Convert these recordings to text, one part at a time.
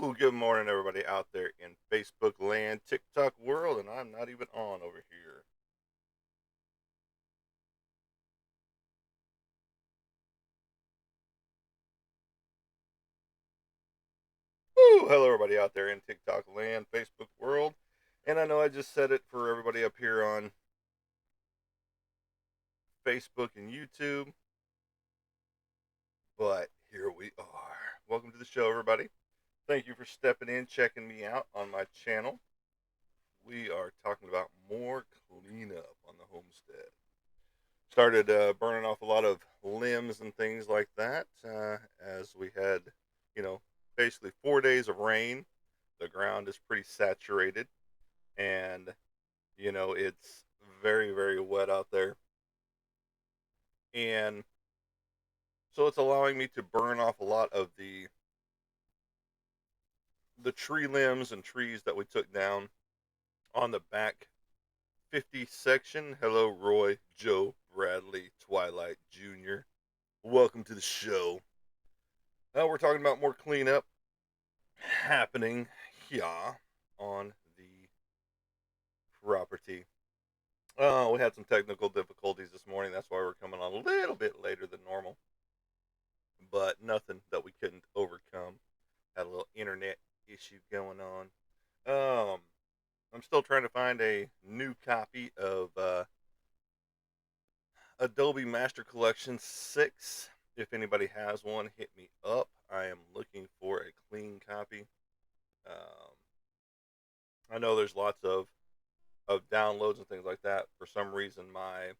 Woo! Good morning, everybody out there in Facebook land, TikTok world, and I'm not even on over here. Woo! Hello, everybody out there in TikTok land, Facebook world, and I know I just said it for everybody up here on Facebook and YouTube, but here we are. Welcome to the show, everybody. Thank you for stepping in, checking me out on my channel. We are talking about more cleanup on the homestead. Started burning off a lot of limbs and things like that as we had, you know, basically 4 days of rain. The ground is pretty saturated, and it's very, very wet out there, and so it's allowing me to burn off a lot of the tree limbs and trees that we took down on the back 50 section. Hello, Roy, Joe, Bradley, Twilight Jr. Welcome to the show. Now we're talking about more cleanup happening here on the property. Oh, we had some technical difficulties this morning. That's why we're coming on a little bit later than normal, but nothing that we couldn't overcome. Had a little internet issue going on. Um, I'm still trying to find a new copy of Adobe Master Collection 6. If anybody has one, hit me up. I am looking for a clean copy. Um, I know there's lots of downloads and things like that. For some reason, my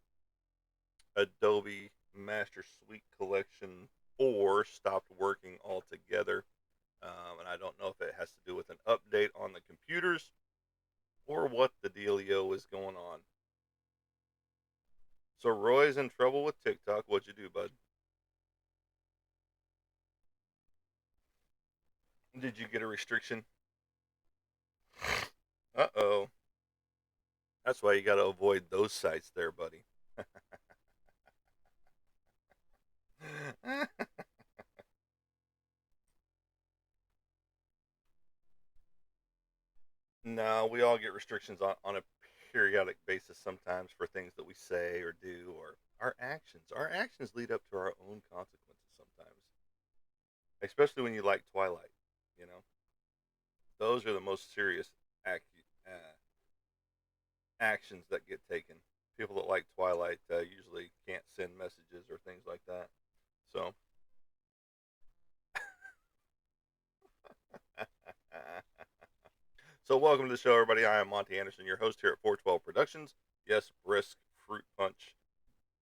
Adobe Master Suite Collection 4 stopped working altogether. And I don't know if it has to do with an update on the computers or what the dealio is going on. So Roy's in trouble with TikTok. What'd you do, bud? Did you get a restriction? Uh-oh. That's why you got to avoid those sites there, buddy. No, we all get restrictions on a periodic basis sometimes for things that we say or do or our actions. Our actions lead up to our own consequences sometimes, especially when you like Twilight. You know, those are the most serious ac- uh, actions that get taken. People that like Twilight usually can't send messages or things like that. So, so welcome to the show, everybody. I am Monty Anderson, your host here at 412 Productions. Yes, Brisk Fruit Punch,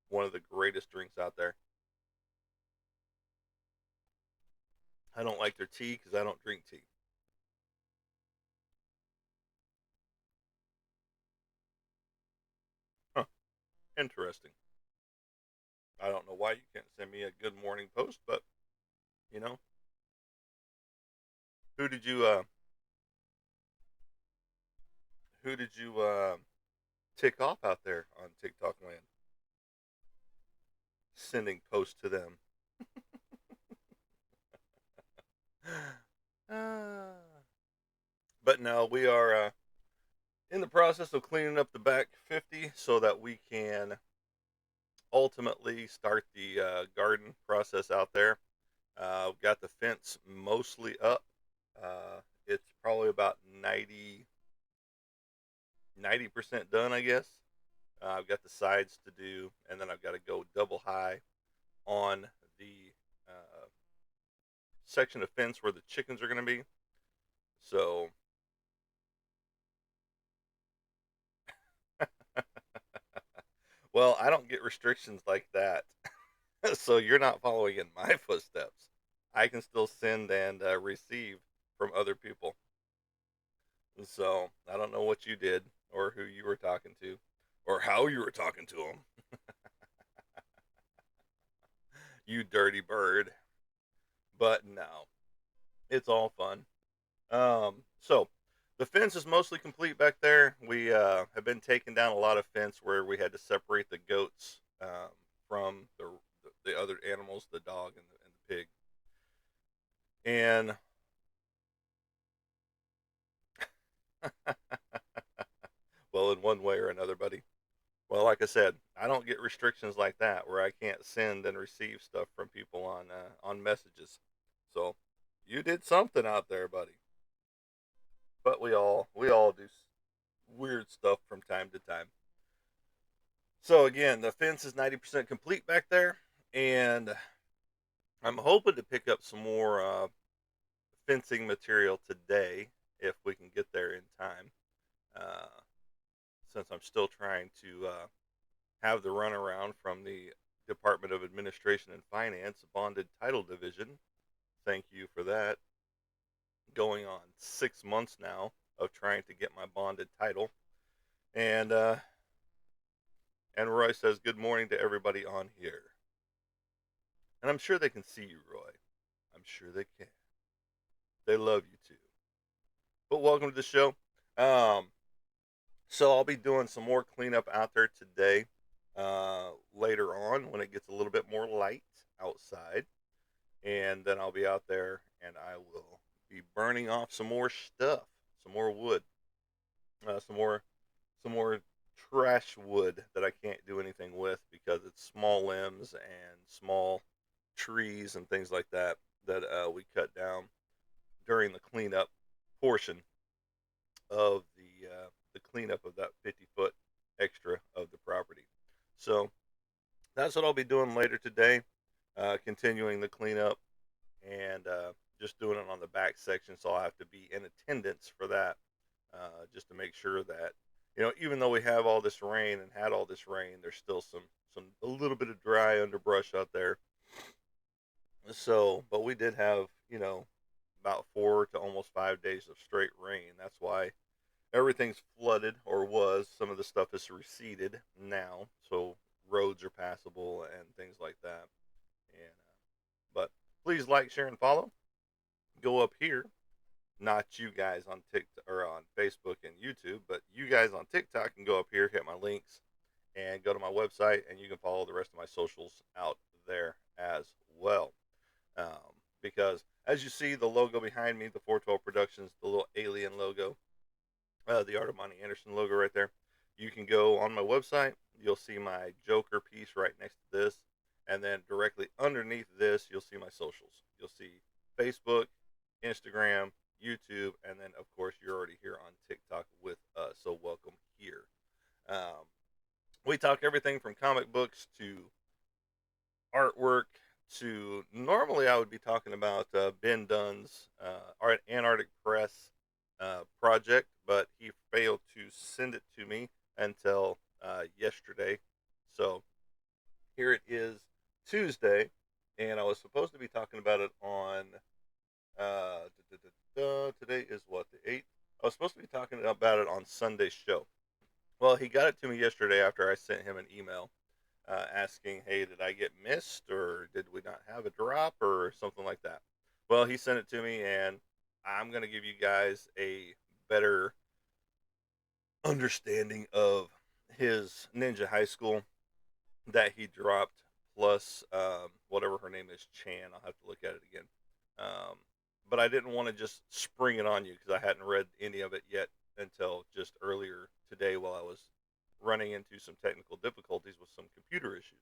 one of the greatest drinks out there. I don't like their tea because I don't drink tea. Huh, interesting. I don't know why you can't send me a good morning post, but you know, who did you uh who did you tick off out there on TikTok land? Sending posts to them. But no, we are in the process of cleaning up the back 50 so that we can ultimately start the garden process out there. We've got the fence mostly up. It's probably about 90% done, I guess. I've got the sides to do, and then I've got to go double high on the uh, section of fence where the chickens are going to be. So, well, I don't get restrictions like that. So you're not following in my footsteps. I can still send and receive from other people. So I don't know what you did or who you were talking to or how you were talking to them. You dirty bird. But no, it's all fun. So the fence is mostly complete back there. We have been taking down a lot of fence where we had to separate the goats from the other animals, the dog and the pig. And Well, in one way or another, buddy. Well, like I said, I don't get restrictions like that where I can't send and receive stuff from people on messages. So you did something out there, buddy. But we all do weird stuff from time to time. So again, the fence is 90% complete back there, and I'm hoping to pick up some more fencing material today if we can get there in time. Uh, since I'm still trying to have the runaround from the Department of Administration and Finance Bonded Title Division. Thank you for that. Going on 6 months now of trying to get my bonded title, and and Roy says good morning to everybody on here, and I'm sure they can see you, Roy. I'm sure they can. They love you too. But welcome to the show. Um, so I'll be doing some more cleanup out there today. Later on, when it gets a little bit more light outside, and then I'll be out there and I will be burning off some more stuff, some more wood, some more trash wood that I can't do anything with because it's small limbs and small trees and things like that that we cut down during the cleanup portion of the cleanup of that 50-foot extra of the property. So that's what I'll be doing later today, continuing the cleanup and just doing it on the back section. So I'll have to be in attendance for that, just to make sure that even though we have all this rain and had all this rain, there's still some a little bit of dry underbrush out there. So, but we did have about 4 to almost 5 days of straight rain. That's why everything's flooded or was. Some of the stuff is receded now, so roads are passable and things like that. And but please like, share, and follow. Go up here, not you guys on TikTok or on Facebook and YouTube, but you guys on TikTok can go up here, hit my links, and go to my website, and you can follow the rest of my socials out there as well. Um, because as you see, the logo behind me, the 412 Productions, the little alien logo, the Artemani Anderson logo right there. You can go on my website. You'll see my Joker piece right next to this. And then directly underneath this, you'll see my socials. You'll see Facebook, Instagram, YouTube, and then, of course, you're already here on TikTok with us. So welcome here. Um, we talk everything from comic books to artwork to normally I would be talking about Ben Dunn's Antarctic Press project, but he failed to send it to me until yesterday. So here it is, Tuesday, and I was supposed to be talking about it on today is what, the 8th. I was supposed to be talking about it on Sunday's show. Well, he got it to me yesterday after I sent him an email asking, hey, did I get missed or did we not have a drop or something like that? Well, he sent it to me, and I'm going to give you guys a better understanding of his Ninja High School that he dropped, plus whatever her name is, Chan. I'll have to look at it again. Um, but I didn't want to just spring it on you because I hadn't read any of it yet until just earlier today while I was running into some technical difficulties with some computer issues.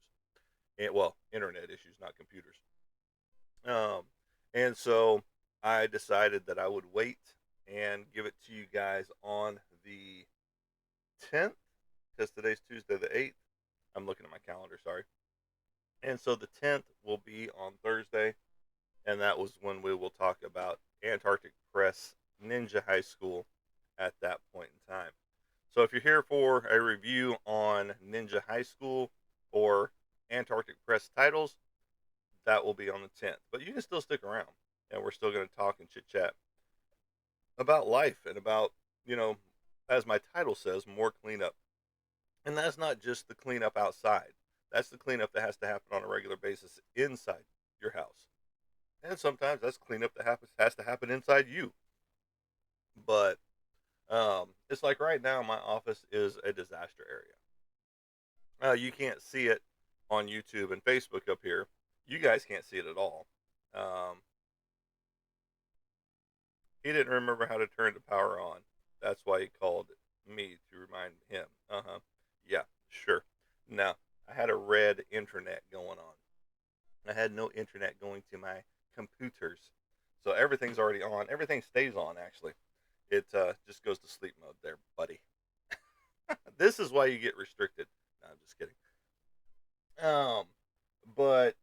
And, well, internet issues, not computers. Um, and so I decided that I would wait and give it to you guys on the 10th, because today's Tuesday the 8th. I'm looking at my calendar, sorry. And so the 10th will be on Thursday, and that was when we will talk about Antarctic Press Ninja High School at that point in time. So if you're here for a review on Ninja High School or Antarctic Press titles, that will be on the 10th. But you can still stick around, and we're still going to talk and chit chat about life and about, as my title says, more cleanup. And that's not just the cleanup outside. That's the cleanup that has to happen on a regular basis inside your house. And sometimes that's cleanup that has to happen inside you. But it's like right now, my office is a disaster area. You can't see it on YouTube and Facebook up here. You guys can't see it at all. Um, he didn't remember how to turn the power on. That's why he called me to remind him. Uh huh. Yeah, sure. Now, I had a red internet going on. I had no internet going to my computers. So everything's already on. Everything stays on, actually. It just goes to sleep mode there, buddy. This is why you get restricted. No, I'm just kidding. Um, but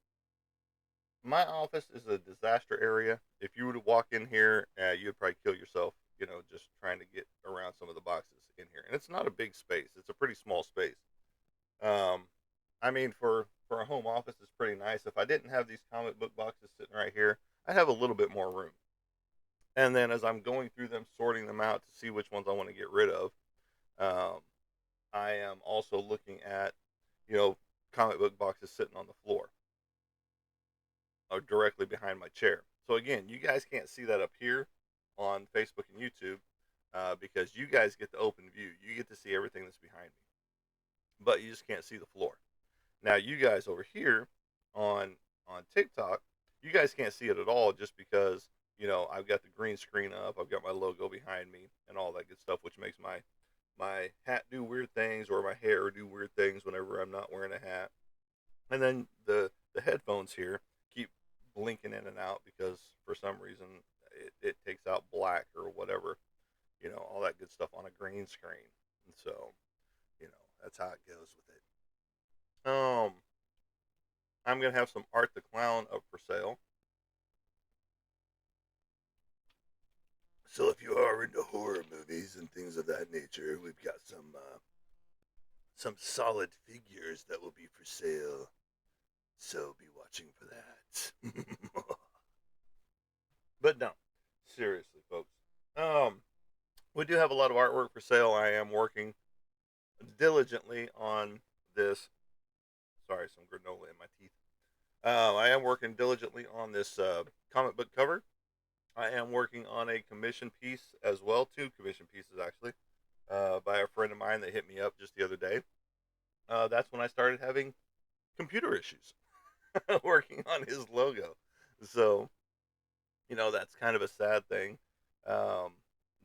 my office is a disaster area. If you were to walk in here, you'd probably kill yourself, just trying to get around some of the boxes in here. And it's not a big space, it's a pretty small space. Um, I mean, for a home office, it's pretty nice. If I didn't have these comic book boxes sitting right here, I'd have a little bit more room. And then as I'm going through them, sorting them out to see which ones I want to get rid of, um, I am also looking at, you know, comic book boxes sitting on the floor or directly behind my chair. So again, you guys can't see that up here on Facebook and YouTube because you guys get the open view. You get to see everything that's behind me, but you just can't see the floor. Now, you guys over here on TikTok, you guys can't see it at all just because I've got the green screen up, I've got my logo behind me, and all that good stuff, which makes my hat do weird things or my hair do weird things whenever I'm not wearing a hat. And then the headphones here keep blinking in and out because for some reason it takes out black or whatever, all that good stuff on a green screen. And so, that's how it goes with it. I'm gonna have some Art the Clown up for sale. So if you are into horror movies and things of that nature, we've got some solid figures that will be for sale. So be watching for that. But no, seriously, folks. Um, we do have a lot of artwork for sale. I am working diligently on this. Sorry, some granola in my teeth. I am working diligently on this comic book cover. I am working on a commission piece as well, two commission pieces actually, by a friend of mine that hit me up just the other day. That's when I started having computer issues working on his logo. So, that's kind of a sad thing, um,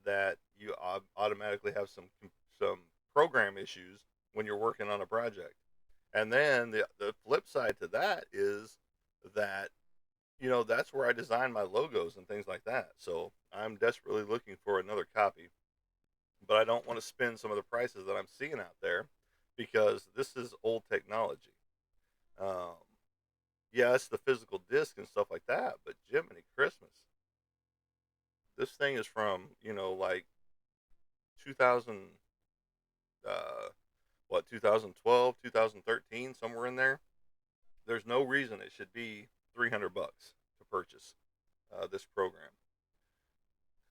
that you automatically have some program issues when you're working on a project. And then the flip side to that is that that's where I design my logos and things like that. So I'm desperately looking for another copy, but I don't want to spend some of the prices that I'm seeing out there because this is old technology. Um, yeah, it's the physical disc and stuff like that, but Jiminy Christmas, this thing is from like 2000, uh, 2012, 2013, somewhere in there. There's no reason it should be $300 to purchase this program,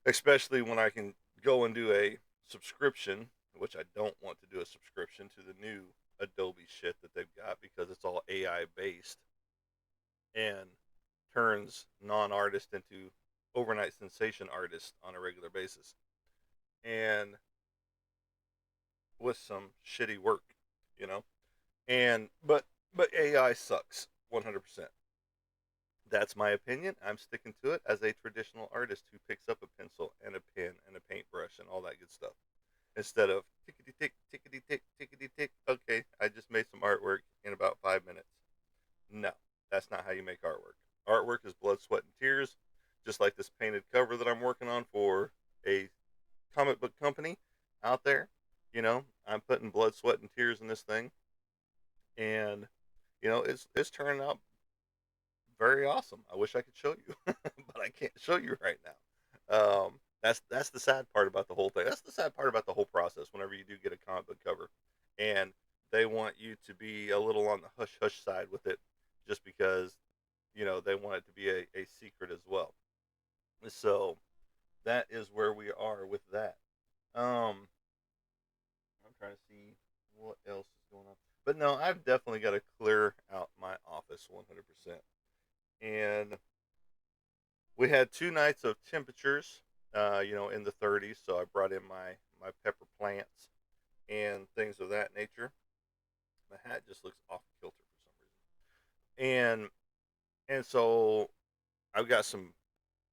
especially when I can go and do a subscription, which I don't want to do a subscription to the new Adobe shit that they've got because it's all AI based and turns non artist into overnight sensation artists on a regular basis. And with some shitty work, you know? And but AI sucks 100%. That's my opinion. I'm sticking to it as a traditional artist who picks up a pencil and a pen and a paintbrush and all that good stuff. Instead of tickety tick, tickety tick, tickety tick. Okay, I just made some artwork in about 5 minutes. No, that's not how you make artwork. Artwork is blood, sweat, and tears. Just like this painted cover that I'm working on for a comic book company out there. I'm putting blood, sweat, and tears in this thing, and it's turning out very awesome. I wish I could show you, but I can't show you right now. That's the sad part about the whole thing. That's the sad part about the whole process. Whenever you do get a comic book cover, and they want you to be a little on the hush hush side with it, just because they want it to be a secret as well. So that is where we are with that. I'm trying to see what else is going on, but no, I've definitely got to clear out my office 100%. And we had 2 nights of temperatures, in the 30s. So I brought in my pepper plants and things of that nature. My hat just looks off kilter for some reason. And so I've got some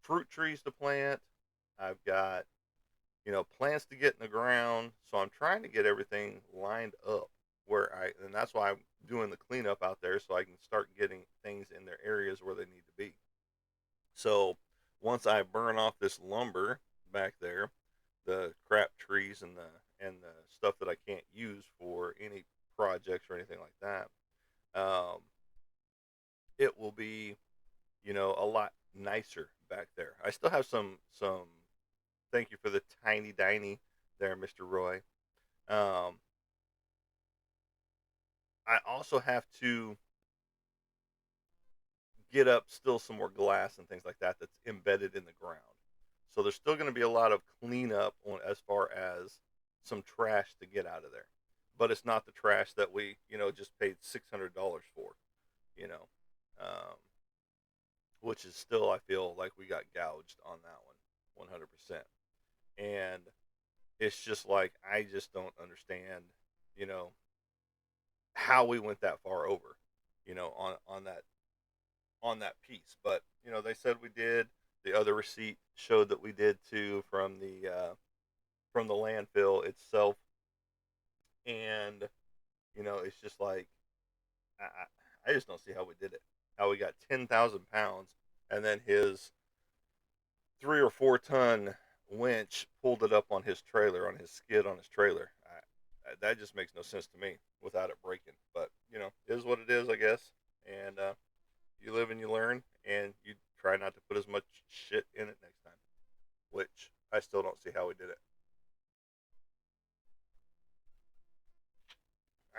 fruit trees to plant. I've got plants to get in the ground. So I'm trying to get everything lined up and that's why I'm doing the cleanup out there so I can start getting things in their areas where they need to be. So once I burn off this lumber back there, the crap trees and the stuff that I can't use for any projects or anything like that, um, it will be a lot nicer back there. I still have some. Thank you for the tiny diny there, Mr. Roy. Um, I also have to get up still some more glass and things like that that's embedded in the ground. So there's still going to be a lot of cleanup on as far as some trash to get out of there. But it's not the trash that we, just paid $600 for, you know, um, which is still, I feel like we got gouged on that one, 100%. And it's just like, I just don't understand, you know, how we went that far over, on that piece. But they said we did. The other receipt showed that we did too from the landfill itself, and it's just like I just don't see how we did it. How we got 10,000 pounds, and then his 3 or 4 ton winch pulled it up on his trailer, on his skid on his trailer. That just makes no sense to me without it breaking. But it is what it is, I guess. And you live and you learn, and you try not to put as much shit in it next time. Which I still don't see how we did it.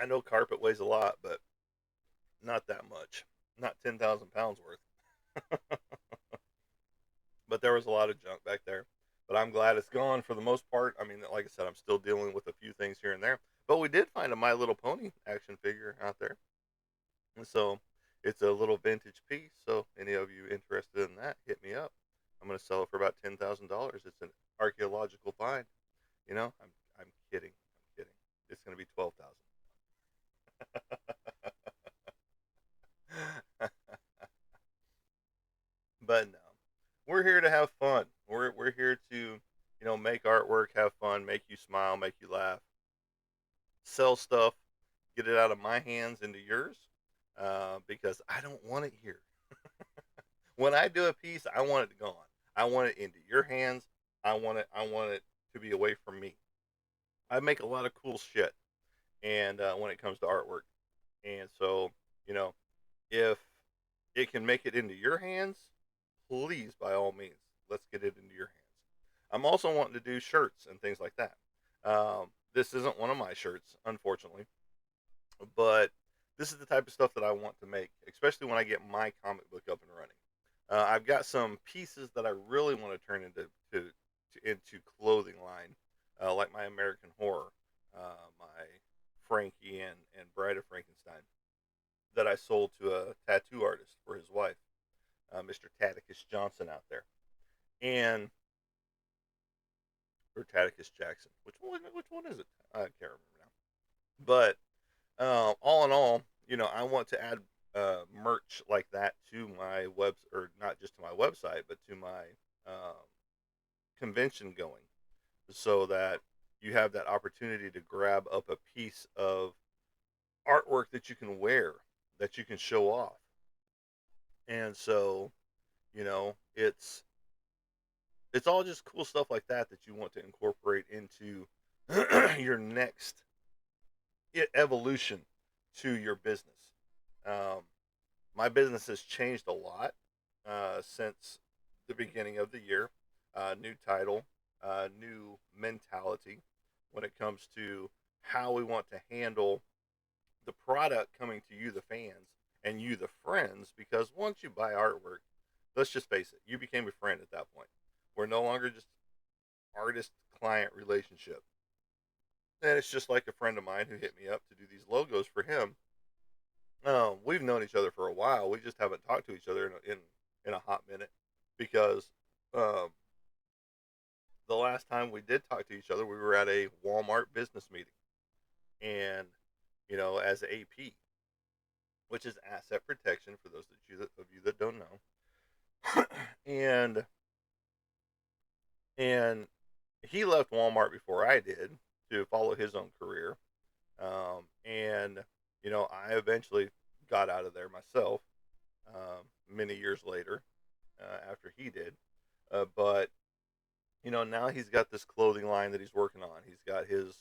I know carpet weighs a lot, but not that much. Not 10,000 pounds worth. But there was a lot of junk back there. But I'm glad it's gone for the most part. I mean, like I said, I'm still dealing with a few things here and there. But we did find a My Little Pony action figure out there. And so it's a little vintage piece. So any of you interested in that, hit me up. I'm going to sell it for about $10,000. It's an archaeological find. I'm kidding. I'm kidding. It's going to be 12,000. But no, we're here to have fun. We're here to make artwork, have fun, make you smile, make you laugh, sell stuff, get it out of my hands into yours, because I don't want it here. When I do a piece, I want it gone. I want it into your hands. I want it to be away from me. I make a lot of cool shit, and when it comes to artwork, and so you know if it can make it into your hands, please, by all means, let's get it into your hands. I'm also wanting to do shirts and things like that. This isn't one of my shirts, unfortunately, but this is the type of stuff that I want to make, especially when I get my comic book up and running. I've got some pieces that I really want to turn into clothing line, like my American Horror, my Frankie and Bride of Frankenstein, that I sold to a tattoo artist for his wife, Mr. Taticus Johnson out there, and or Taticus Jackson. Which one is it? I can't remember now. But all in all, I want to add merch like that to my or not just to my website, but to my um, convention going, so that you have that opportunity to grab up a piece of artwork that you can wear, that you can show off. And so, it's all just cool stuff like that you want to incorporate into your next evolution to your business. Um, my business has changed a lot since the beginning of the year. New title, new mentality when it comes to how we want to handle the product coming to you, the fans, and you, the friends. Because once you buy artwork, let's just face it, you became a friend at that point. We're no longer just artist client relationship. And it's just like a friend of mine who hit me up to do these logos for him. We've known each other for a while. We just haven't talked to each other in a hot minute, because um, the last time we did talk to each other, we were at a Walmart business meeting, and as AP, which is asset protection for those of you that don't know, and he left Walmart before I did to follow his own career. And, I eventually got out of there myself many years later after he did. But, now he's got this clothing line that he's working on. He's got his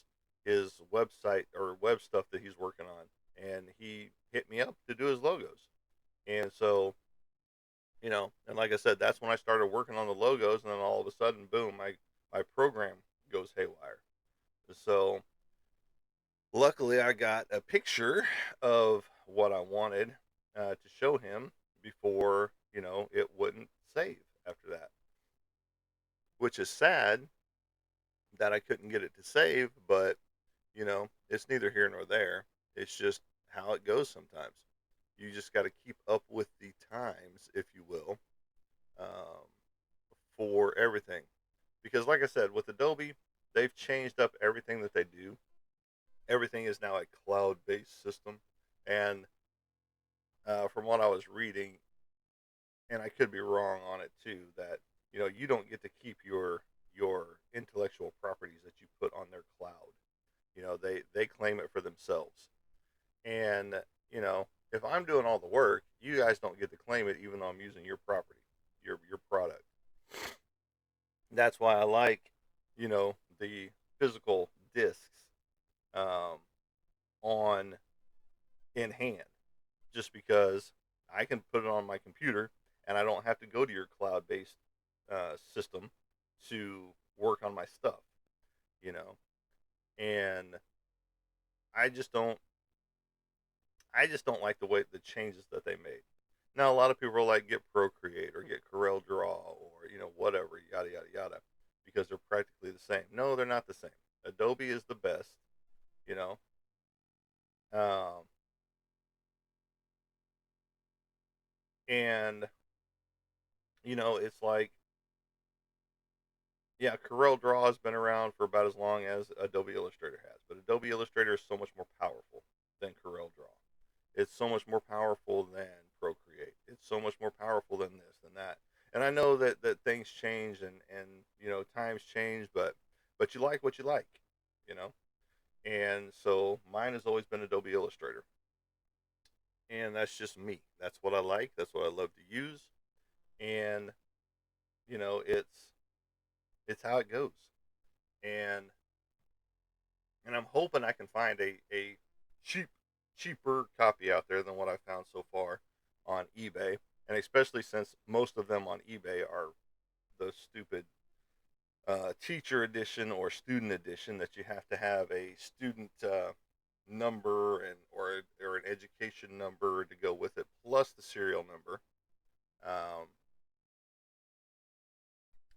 website or web stuff that he's working on. And he hit me up to do his logos. And so, and like I said, that's when I started working on the logos. And then all of a sudden, boom, my program goes haywire. So luckily, I got a picture of what I wanted to show him before, it wouldn't save after that, which is sad that I couldn't get it to save, but, it's neither here nor there. It's just how it goes sometimes. You just got to keep up with the times, if you will, um, for everything. Because, like I said, with Adobe, they've changed up everything that they do. Everything is now a cloud based system. And from what I was reading, and I could be wrong on it too, that you don't get to keep your intellectual properties that you put on their cloud. They claim it for themselves. And if I'm doing all the work, you guys don't get to claim it, even though I'm using your property, your product. That's why I like the physical discs um, on in hand, just because I can put it on my computer and I don't have to go to your cloud based system to work on my stuff, you know. And I just don't I just don't like the changes that they made. Now a lot of people are like get Procreate or get Corel Draw or whatever yada yada yada because they're practically the same. No, they're not the same. Adobe is the best, you know. Um, and it's like yeah, Corel Draw has been around for about as long as Adobe Illustrator has, but Adobe Illustrator is so much more powerful than Corel Draw. It's so much more powerful than Procreate. It's so much more powerful than this, than that. And I know that things change and times change, but you like what you like, you know. And so mine has always been Adobe Illustrator, and that's just me. That's what I like. That's what I love to use, and it's how it goes. And I'm hoping I can find a cheap cheaper copy out there than what I found so far on eBay, and especially since most of them on eBay are the stupid teacher edition or student edition that you have to have a student number and or an education number to go with it, plus the serial number. Um,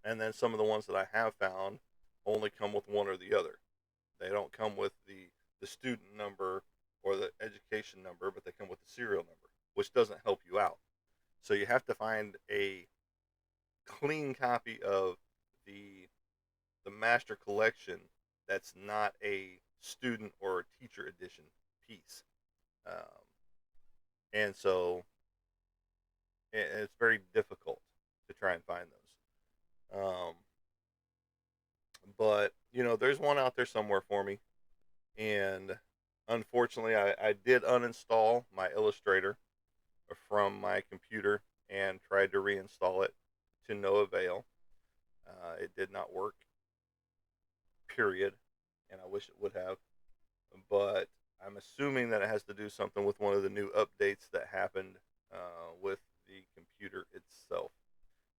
and then some of the ones that I have found only come with one or the other. They don't come with the student number or the education number, but they come with the serial number, which doesn't help you out. So you have to find a clean copy of the the master collection that's not a student or a teacher edition piece. Um, and so it's very difficult to try and find those. But there's one out there somewhere for me, and unfortunately, I did uninstall my Illustrator from my computer and tried to reinstall it to no avail. It did not work, period, and I wish it would have. But I'm assuming that it has to do something with one of the new updates that happened with the computer itself.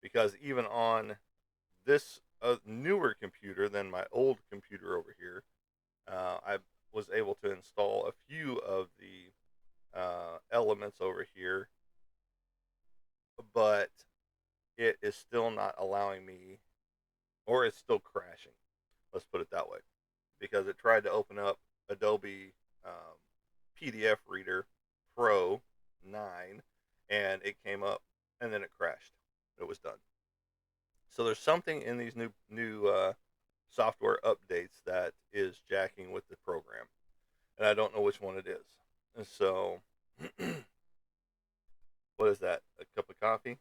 Because even on this newer computer than my old computer over here, I was able to install a few of the elements over here, but it is still not allowing me, or it's still crashing. Let's put it that way, because it tried to open up Adobe PDF Reader Pro 9, and it came up, and then it crashed. It was done. So there's something in these new software updates that is jacking with the program, and I don't know which one it is. And so, what is that? A cup of coffee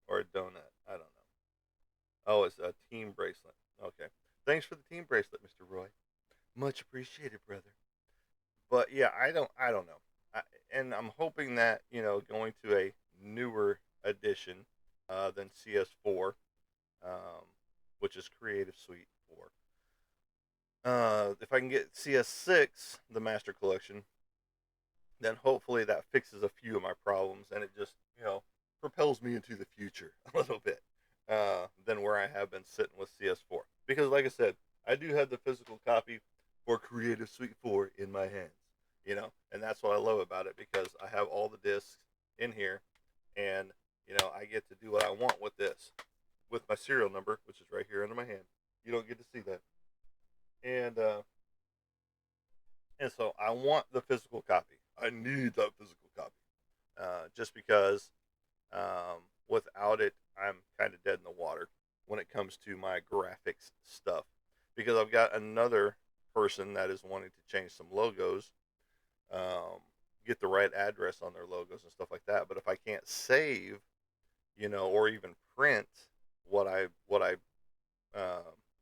or a donut? I don't know. Oh, it's a team bracelet. Okay. Thanks for the team bracelet, Mr. Roy. Much appreciated, brother. But yeah, I don't know. And I'm hoping that going to a newer edition than CS4, um, which is Creative Suite 4. If I can get CS6, the Master Collection, then hopefully that fixes a few of my problems and it just propels me into the future a little bit than where I have been sitting with CS4. Because like I said, I do have the physical copy for Creative Suite 4 in my hands, and that's what I love about it because I have all the discs in here, and I get to do what I want with this, with my serial number, which is right here under my hand. You don't get to see that, and so I want the physical copy. I need that physical copy, just because without it, I'm kind of dead in the water when it comes to my graphics stuff. Because I've got another person that is wanting to change some logos, um, get the right address on their logos and stuff like that. But if I can't save, or even print what I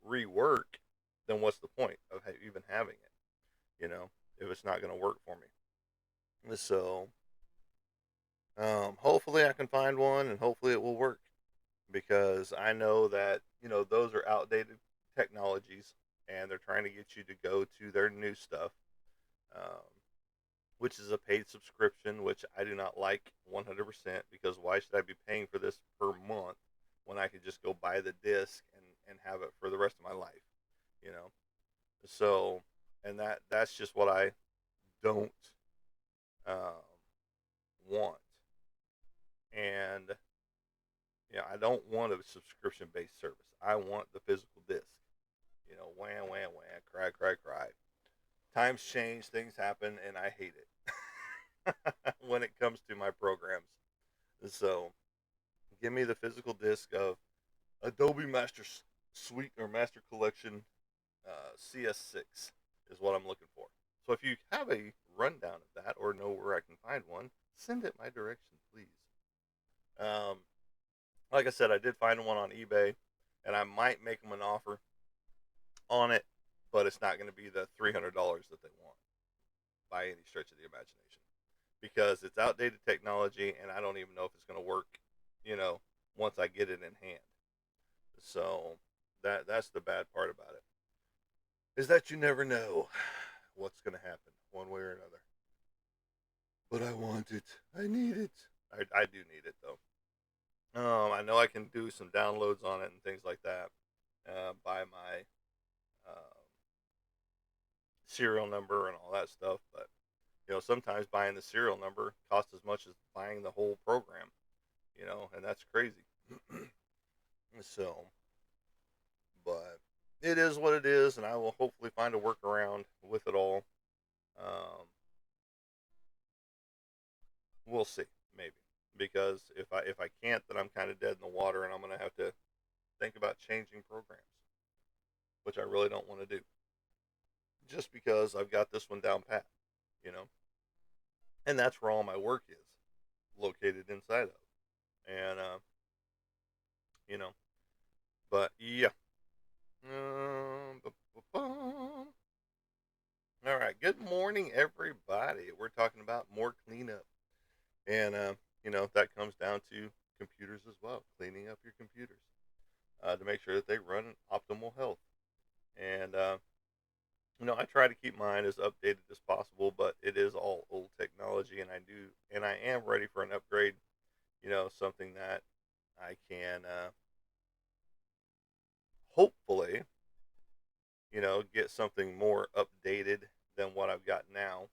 rework, then what's the point of even having it? If it's not going to work for me. So hopefully I can find one, and hopefully it will work because I know that those are outdated technologies, and they're trying to get you to go to their new stuff, um, which is a paid subscription, which I do not like 100% because why should I be paying for this per month when I could just go buy the disc and have it for the rest of my life, you know? So, and that's just what I don't um, want. And I don't want a subscription based service. I want the physical disc. Wham, wham, wham, cry, cry, cry. Times change, things happen, and I hate it when it comes to my programs. So, give me the physical disc of Adobe Master Suite or Master Collection CS6 is what I'm looking for. So, if you have a rundown of that or know where I can find one, send it my direction, please. Um, like I said, I did find one on eBay, and I might make them an offer on it, but it's not going to be the $300 that they want by any stretch of the imagination because it's outdated technology, and I don't even know if it's going to work. You know, once I get it in hand. So that's the bad part about it is that you never know what's going to happen one way or another. But I want it. I need it. I do need it though. I know I can do some downloads on it and things like that by my uh, serial number and all that stuff. But sometimes buying the serial number costs as much as buying the whole program. And that's crazy. So, but it is what it is, and I will hopefully find a workaround with it all. Um, we'll see, maybe, because if I can't, then I'm kind of dead in the water, and I'm gonna have to think about changing programs, which I really don't want to do, just because I've got this one down pat, you know, and that's where all my work is located inside of, and you know, but yeah. All right. Good morning, everybody. We're talking about more cleanup, and that comes down to computers as well. Cleaning up your computers to make sure that they run in optimal health. And I try to keep mine as updated as possible, but it is all old technology, and I am ready for an upgrade. Something that I can hopefully get something more updated than what I've got now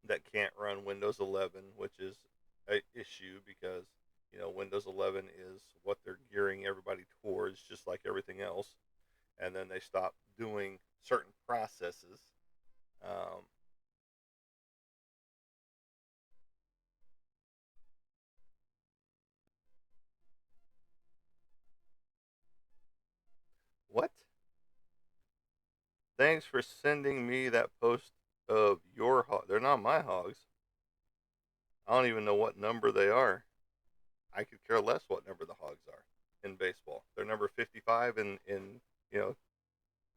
that can't run Windows 11, which is a issue because Windows 11 is what they're gearing everybody towards, just like everything else. And then they stop doing certain processes. Um, what? Thanks for sending me that post of your hog. They're not my hogs. I don't even know what number they are. I could care less what number the hogs are in baseball. They're number 55 in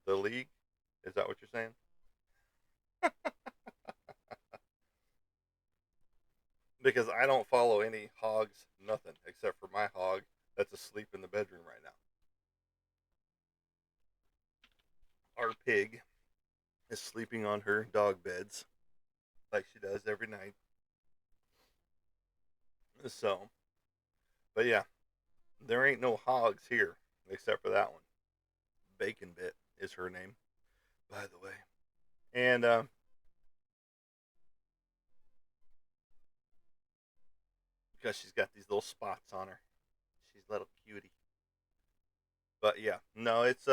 The league? Is that what you're saying? Because I don't follow any hogs, nothing, except for my hog that's asleep in the bedroom right now. Our pig is sleeping on her dog beds like she does every night. So, but yeah, there ain't no hogs here except for that one. Bacon Bit is her name, by the way. And because she's got these little spots on her, she's a little cutie. But yeah, no, it's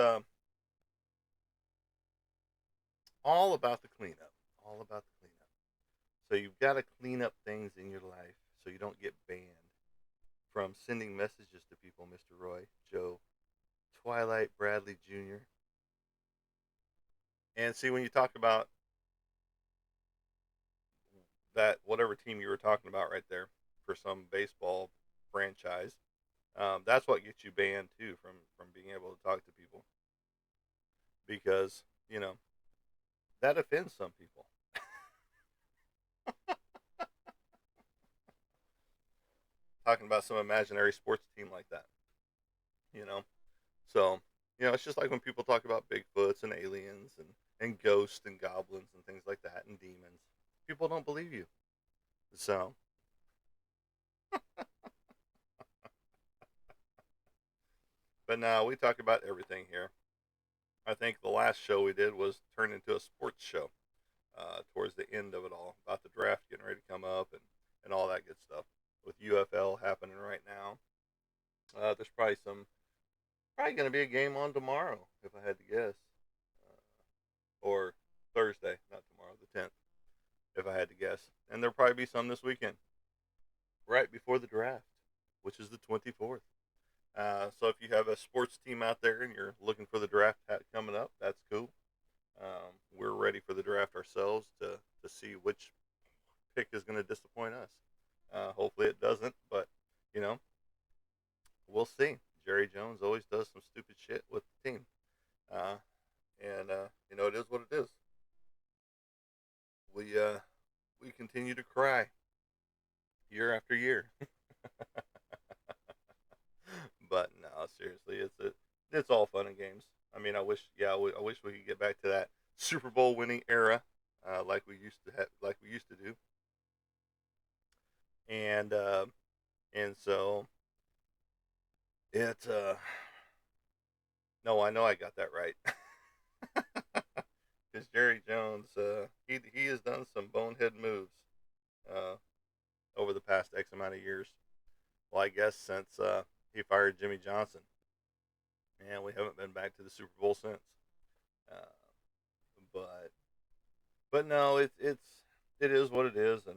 all about the cleanup. All about the cleanup. So you've got to clean up things in your life so you don't get banned from sending messages to people, Mr. Roy, Joe, Twilight, Bradley Jr. And see, when you talk about that, whatever team you were talking about right there for some baseball franchise, that's what gets you banned too from being able to talk to people because that offends some people. Talking about some imaginary sports team like that, you know. So it's just like when people talk about Bigfoots and aliens and ghosts and goblins and things like that and demons. People don't believe you. So, but now we talk about everything here. I think the last show we did was turned into a sports show towards the end of it all about the draft getting ready to come up and all that good stuff with UFL happening right now. There's probably going to be a game on tomorrow if I had to guess, or Thursday, not tomorrow, the 10th, if I had to guess. And there'll probably be some this weekend, right before the draft, which is the 24th. So if you have a sports team out there and you're looking for the draft coming up, that's cool. We're ready for the draft ourselves to see which pick is going to disappoint us. Hopefully it doesn't, but you know we'll see. Jerry Jones always does some stupid shit with the team, uh, and it is what it is. We continue to cry year after year, but no, seriously, it's all fun and games. I mean, I wish we could get back to that Super Bowl winning era, like we used to do, and so it. No, I know I got that right. Because Jerry Jones, he has done some bonehead moves uh, over the past X amount of years. Well, I guess since he fired Jimmy Johnson, and we haven't been back to the Super Bowl since. Uh, but no, it is what it is, and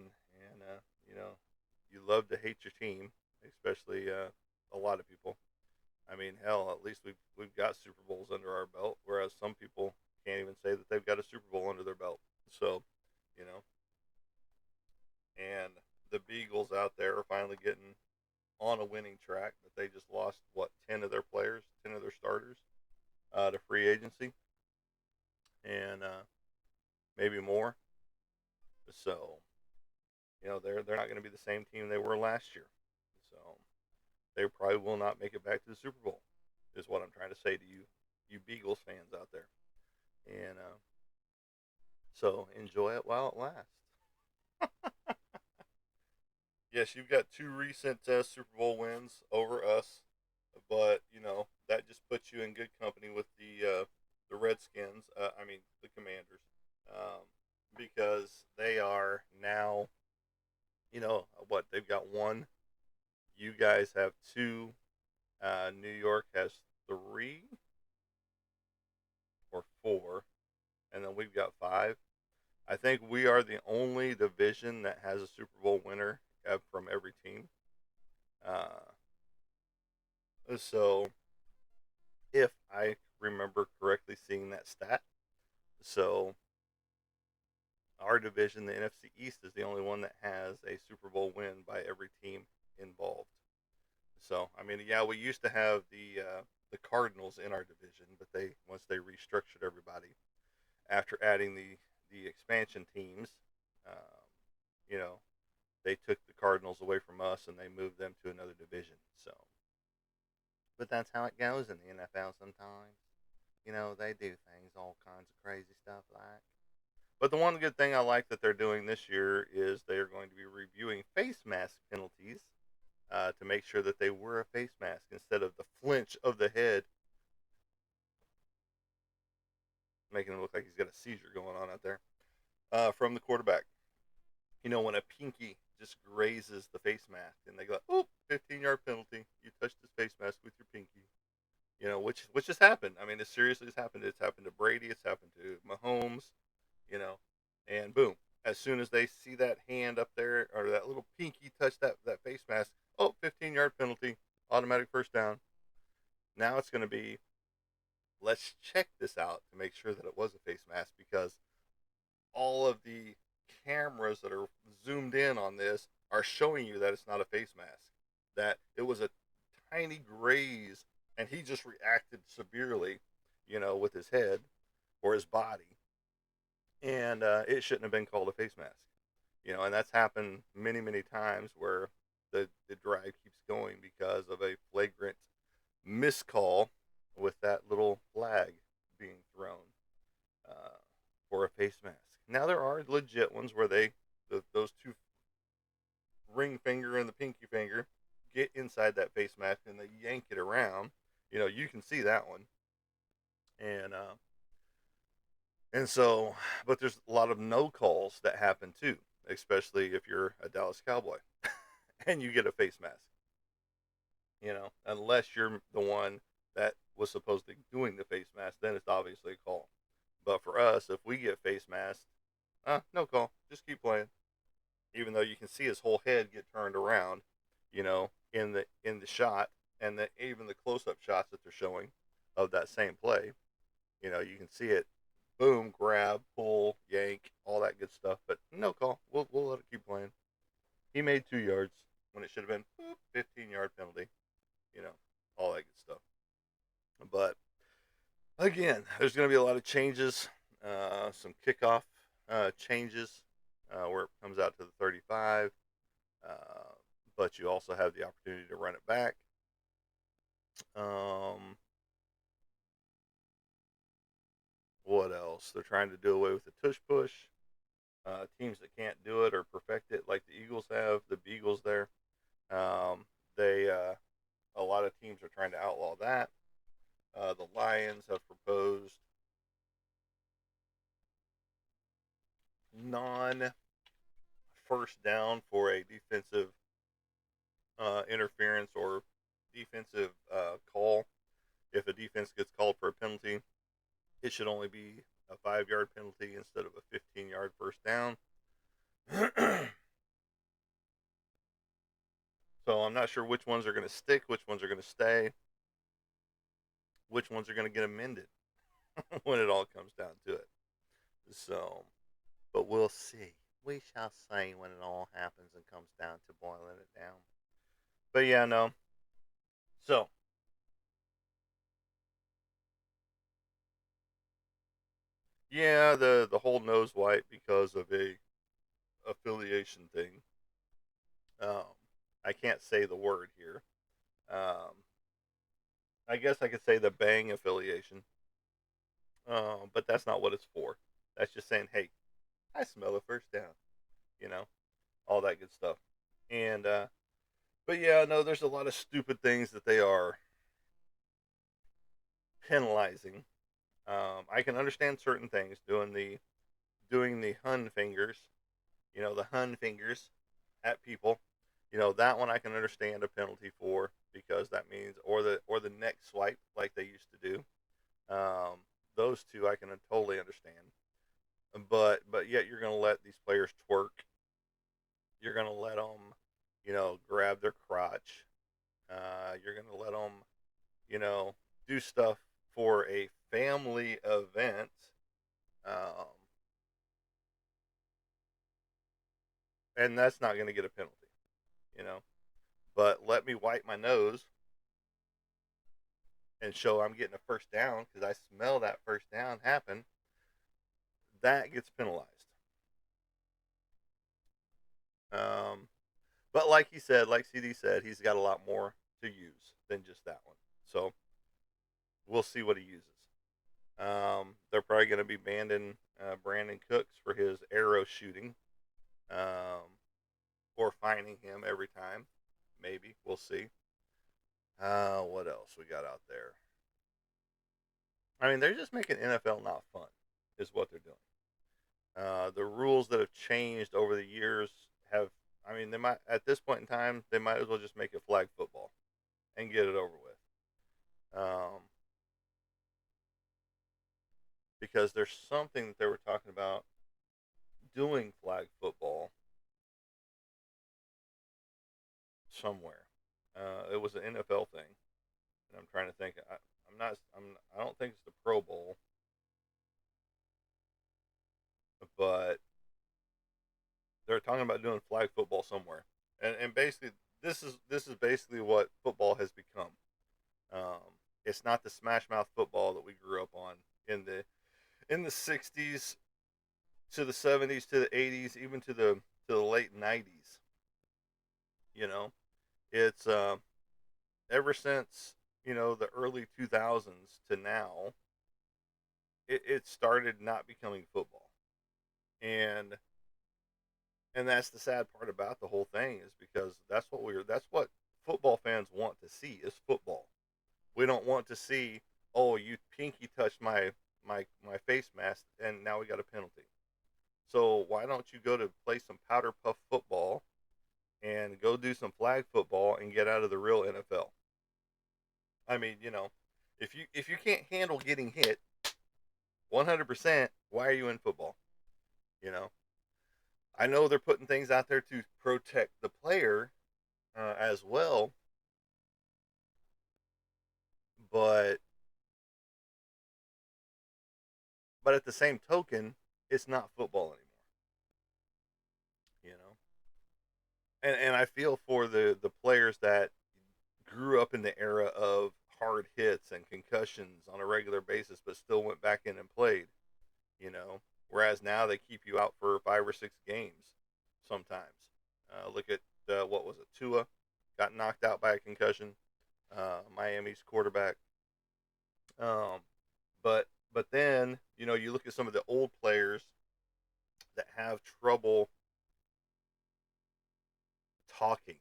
you love to hate your team, especially a lot of people. I mean, hell, at least we've got Super Bowls under our belt, whereas some people can't even say that they've got a Super Bowl under their belt. So, you know, and the Beagles out there are finally getting on a winning track, but they just lost what 10 of their players, 10 of their starters to free agency, and maybe more. So, they're not going to be the same team they were last year. So they probably will not make it back to the Super Bowl. Is what I'm trying to say to you Beagles fans out there. And so enjoy it while it lasts. Yes, you've got two recent Super Bowl wins over us, but that just puts you in good company with the Redskins. I mean the Commanders, um, because they are now. What they've got one. You guys have two. New York has three or four, and then we've got five. I think we are the only division that has a Super Bowl winner from every team. Uh, so, if I remember correctly seeing that stat, so our division, the NFC East, is the only one that has a Super Bowl win by every team involved. So, I mean, yeah, we used to have the Cardinals in our division, but once they restructured everybody after adding the expansion teams, um, you know, they took the Cardinals away from us and they moved them to another division. So, but that's how it goes in the NFL sometimes. They do things, all kinds of crazy stuff like. But the one good thing I like that they're doing this year is they are going to be reviewing face mask penalties to make sure that they wear a face mask instead of the flinch of the head, making him look like he's got a seizure going on out there from the quarterback. When a pinky just grazes the face mask and they go, oh, 15-yard penalty. You touched his face mask with your pinky. Which has happened. I mean, it seriously has happened. It's happened to Brady. It's happened to Mahomes. You know, and boom, as soon as they see that hand up there or that little pinky touch that face mask, oh, 15-yard penalty, automatic first down. Now it's going to be, let's check this out to make sure that it was a face mask because all of the cameras that are zoomed in on this are showing you that it's not a face mask, that it was a tiny graze and he just reacted severely, with his head or his body, and it shouldn't have been called a face mask. And that's happened many, many times where the drive keeps going because of a flagrant miscall with that little flag being thrown uh, for a face mask. Now there are legit ones where those two ring finger and the pinky finger get inside that face mask and they yank it around. You can see that one, and so, but there's a lot of no calls that happen too, especially if you're a Dallas Cowboy and you get a face mask. Unless you're the one that was supposed to be doing the face mask, then it's obviously a call. But for us, if we get face masked, no call. Just keep playing. Even though you can see his whole head get turned around, in the shot, and even the close up shots that they're showing of that same play, you can see it. Boom, grab, pull, yank, all that good stuff. But no call. We'll let it keep playing. He made 2 yards when it should have been 15-yard penalty. All that good stuff. But again, there's going to be a lot of changes, some kickoff changes where it comes out to the 35, but you also have the opportunity to run it back. What else? They're trying to do away with the tush push. Teams that can't do it or perfect it, like the Eagles have, the Beagles there. They a lot of teams are trying to outlaw that. The Lions have proposed non first down for a defensive interference or defensive call. If a defense gets called for a penalty, it should only be a 5-yard penalty instead of a 15-yard first down. So I'm not sure which ones are going to stick, which ones are going to stay, which ones are going to get amended when it all comes down to it. So, but we'll see. We shall see when it all happens and comes down to boiling it down. But yeah, no. So, yeah, the whole nose white because of a affiliation thing. Um, I can't say the word here. Um, I guess I could say the bang affiliation. But that's not what it's for. That's just saying, hey, I smell a first down. You know, all that good stuff. And but yeah, no, there's a lot of stupid things that they are penalizing. I can understand certain things doing the Hun fingers, the Hun fingers at people. That one I can understand a penalty for because that means or the neck swipe like they used to do. Um, those two I can totally understand. But yet you're going to let these players twerk. You're going to let them, grab their crotch. You're going to let them, you know, do stuff for a family event. Um, and that's not going to get a penalty, you know. But let me wipe my nose and show I'm getting a first down because I smell that first down happen, that gets penalized. Um, but like he said, like CD said, he's got a lot more to use than just that one. So we'll see what he uses. They're probably going to be banning Brandon Cooks for his arrow shooting, um, or fining him every time. Maybe we'll see. What else we got out there? I mean, they're just making NFL not fun, is what they're doing. The rules that have changed over the years have, I mean, they might at this point in time they might as well just make it flag football and get it over with. Because there's something that they were talking about doing flag football somewhere. It was an NFL thing, and I'm trying to think. I'm not. I don't think it's the Pro Bowl, but they're talking about doing flag football somewhere, and basically this is basically what football has become. It's not the smash mouth football that we grew up on in the '60s to the '70s to the '80s, even to the late '90s. You know, it's ever since the early 2000s to now, it started not becoming football, and that's the sad part about the whole thing is because that's what football fans want to see is football. We don't want to see, oh, you pinky touched my face mask and now we got a penalty. So why don't you go to play some powder puff football and go do some flag football and get out of the real NFL? I mean, if you can't handle getting hit 100%, why are you in football? You know, I know they're putting things out there to protect the player as well, but at the same token, it's not football anymore. You know, and I feel for the players that grew up in the era of hard hits and concussions on a regular basis, but still went back in and played. You know, whereas now they keep you out for 5 or 6 games sometimes. Look at what was it? Tua got knocked out by a concussion. Miami's quarterback. Um, but then you look at some of the old players that have trouble talking.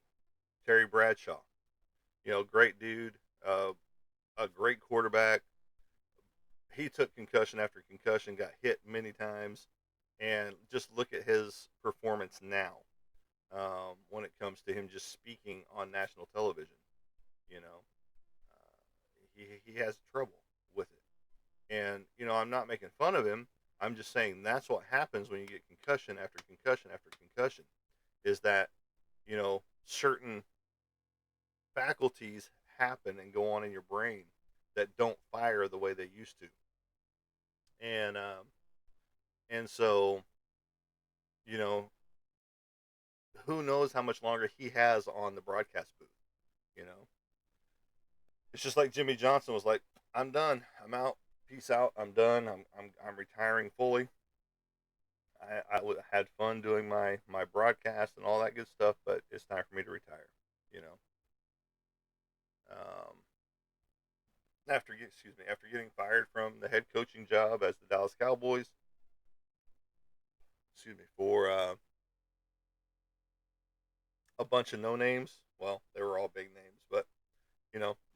Terry Bradshaw, great dude, a great quarterback. He took concussion after concussion, got hit many times, and just look at his performance now when it comes to him just speaking on national television. You know, he has trouble with it, and I'm not making fun of him. I'm just saying that's what happens when you get concussion after concussion after concussion. Is that certain faculties happen and go on in your brain that don't fire the way they used to, and so you know who knows how much longer he has on the broadcast booth. You know, it's just like Jimmy Johnson was like, "I'm done. I'm out. Peace out. I'm done. I'm retiring fully. Had fun doing my broadcast and all that good stuff, but it's time for me to retire." You know, um, after getting fired from the head coaching job as the Dallas Cowboys, for a bunch of no names. Well, they were all big names, but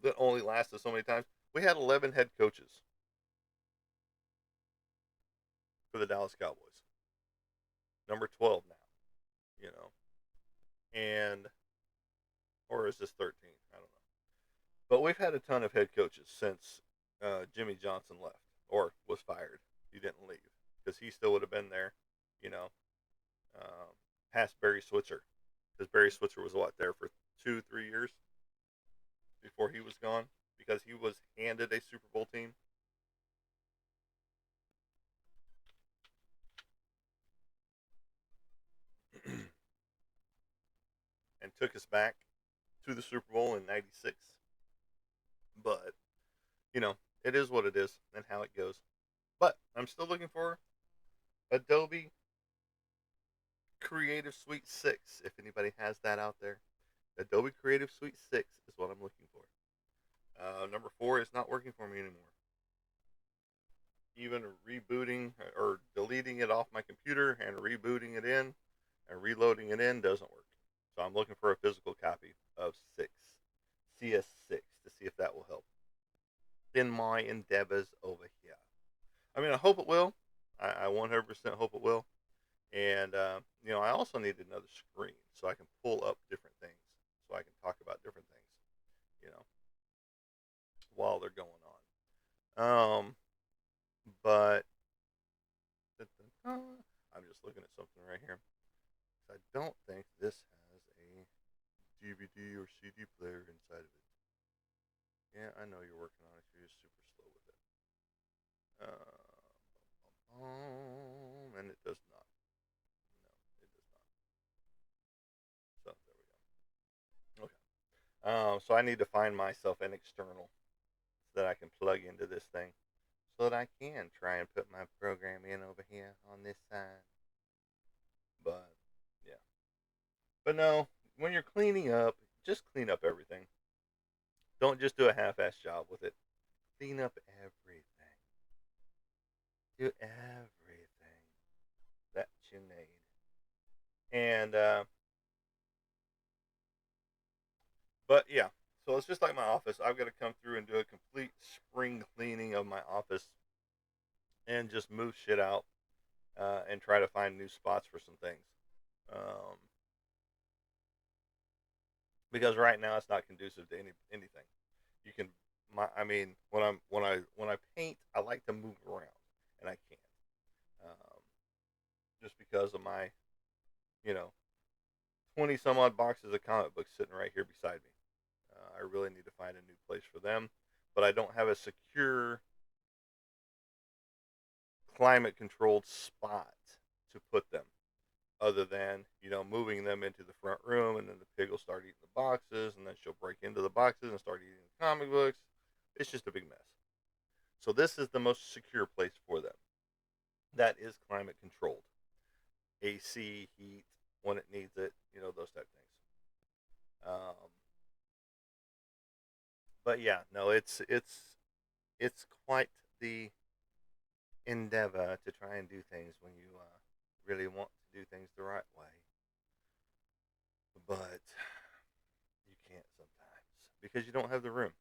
that only lasted so many times. We had 11 head coaches for the Dallas Cowboys. Number 12 now, you know, and or is this 13? I don't know. But we've had a ton of head coaches since Jimmy Johnson left or was fired. He didn't leave because he still would have been there, you know, um, past Barry Switzer. Because Barry Switzer was there for 2, 3 years before he was gone because he was handed a Super Bowl team. And took us back to the Super Bowl in '96. But you know, it is what it is and how it goes. But I'm still looking for Adobe Creative Suite 6. If anybody has that out there, Adobe Creative Suite 6 is what I'm looking for. Number 4 is not working for me anymore. Even rebooting or deleting it off my computer and rebooting it in and reloading it in doesn't work. So I'm looking for a physical copy of 6, CS6, to see if that will help in my endeavors over here. I mean, I hope it will. I 100% hope it will. And, I also need another screen so I can pull up different things, so I can talk about different things, you know, while they're going on. But I'm just looking at something right here. I don't think this has a DVD or CD player inside of it. Yeah, I know you're working on it. You're just super slow with it. And it does not. No, it does not. So there we go. Okay. So I need to find myself an external so that I can plug into this thing, so that I can try and put my program in over here on this side. But yeah. But no, when you're cleaning up, just clean up everything. Don't just do a half-ass job with it. Clean up everything. Do everything that you need. And but yeah, so it's just like my office. I've got to come through and do a complete spring cleaning of my office and just move shit out, and try to find new spots for some things. Um, because right now it's not conducive to anything. You can, I mean, when I paint, I like to move around, and I can't, um, just because of my, you know, 20 some odd boxes of comic books sitting right here beside me. I really need to find a new place for them, but I don't have a secure climate controlled spot to put them, other than, moving them into the front room, and then the pig will start eating the boxes, and then she'll break into the boxes and start eating the comic books. It's just a big mess. So this is the most secure place for them. That is climate controlled. AC, heat when it needs it, those type of things. But yeah, no, it's quite the endeavor to try and do things when you really want to do things the right way. But you can't sometimes because you don't have the room.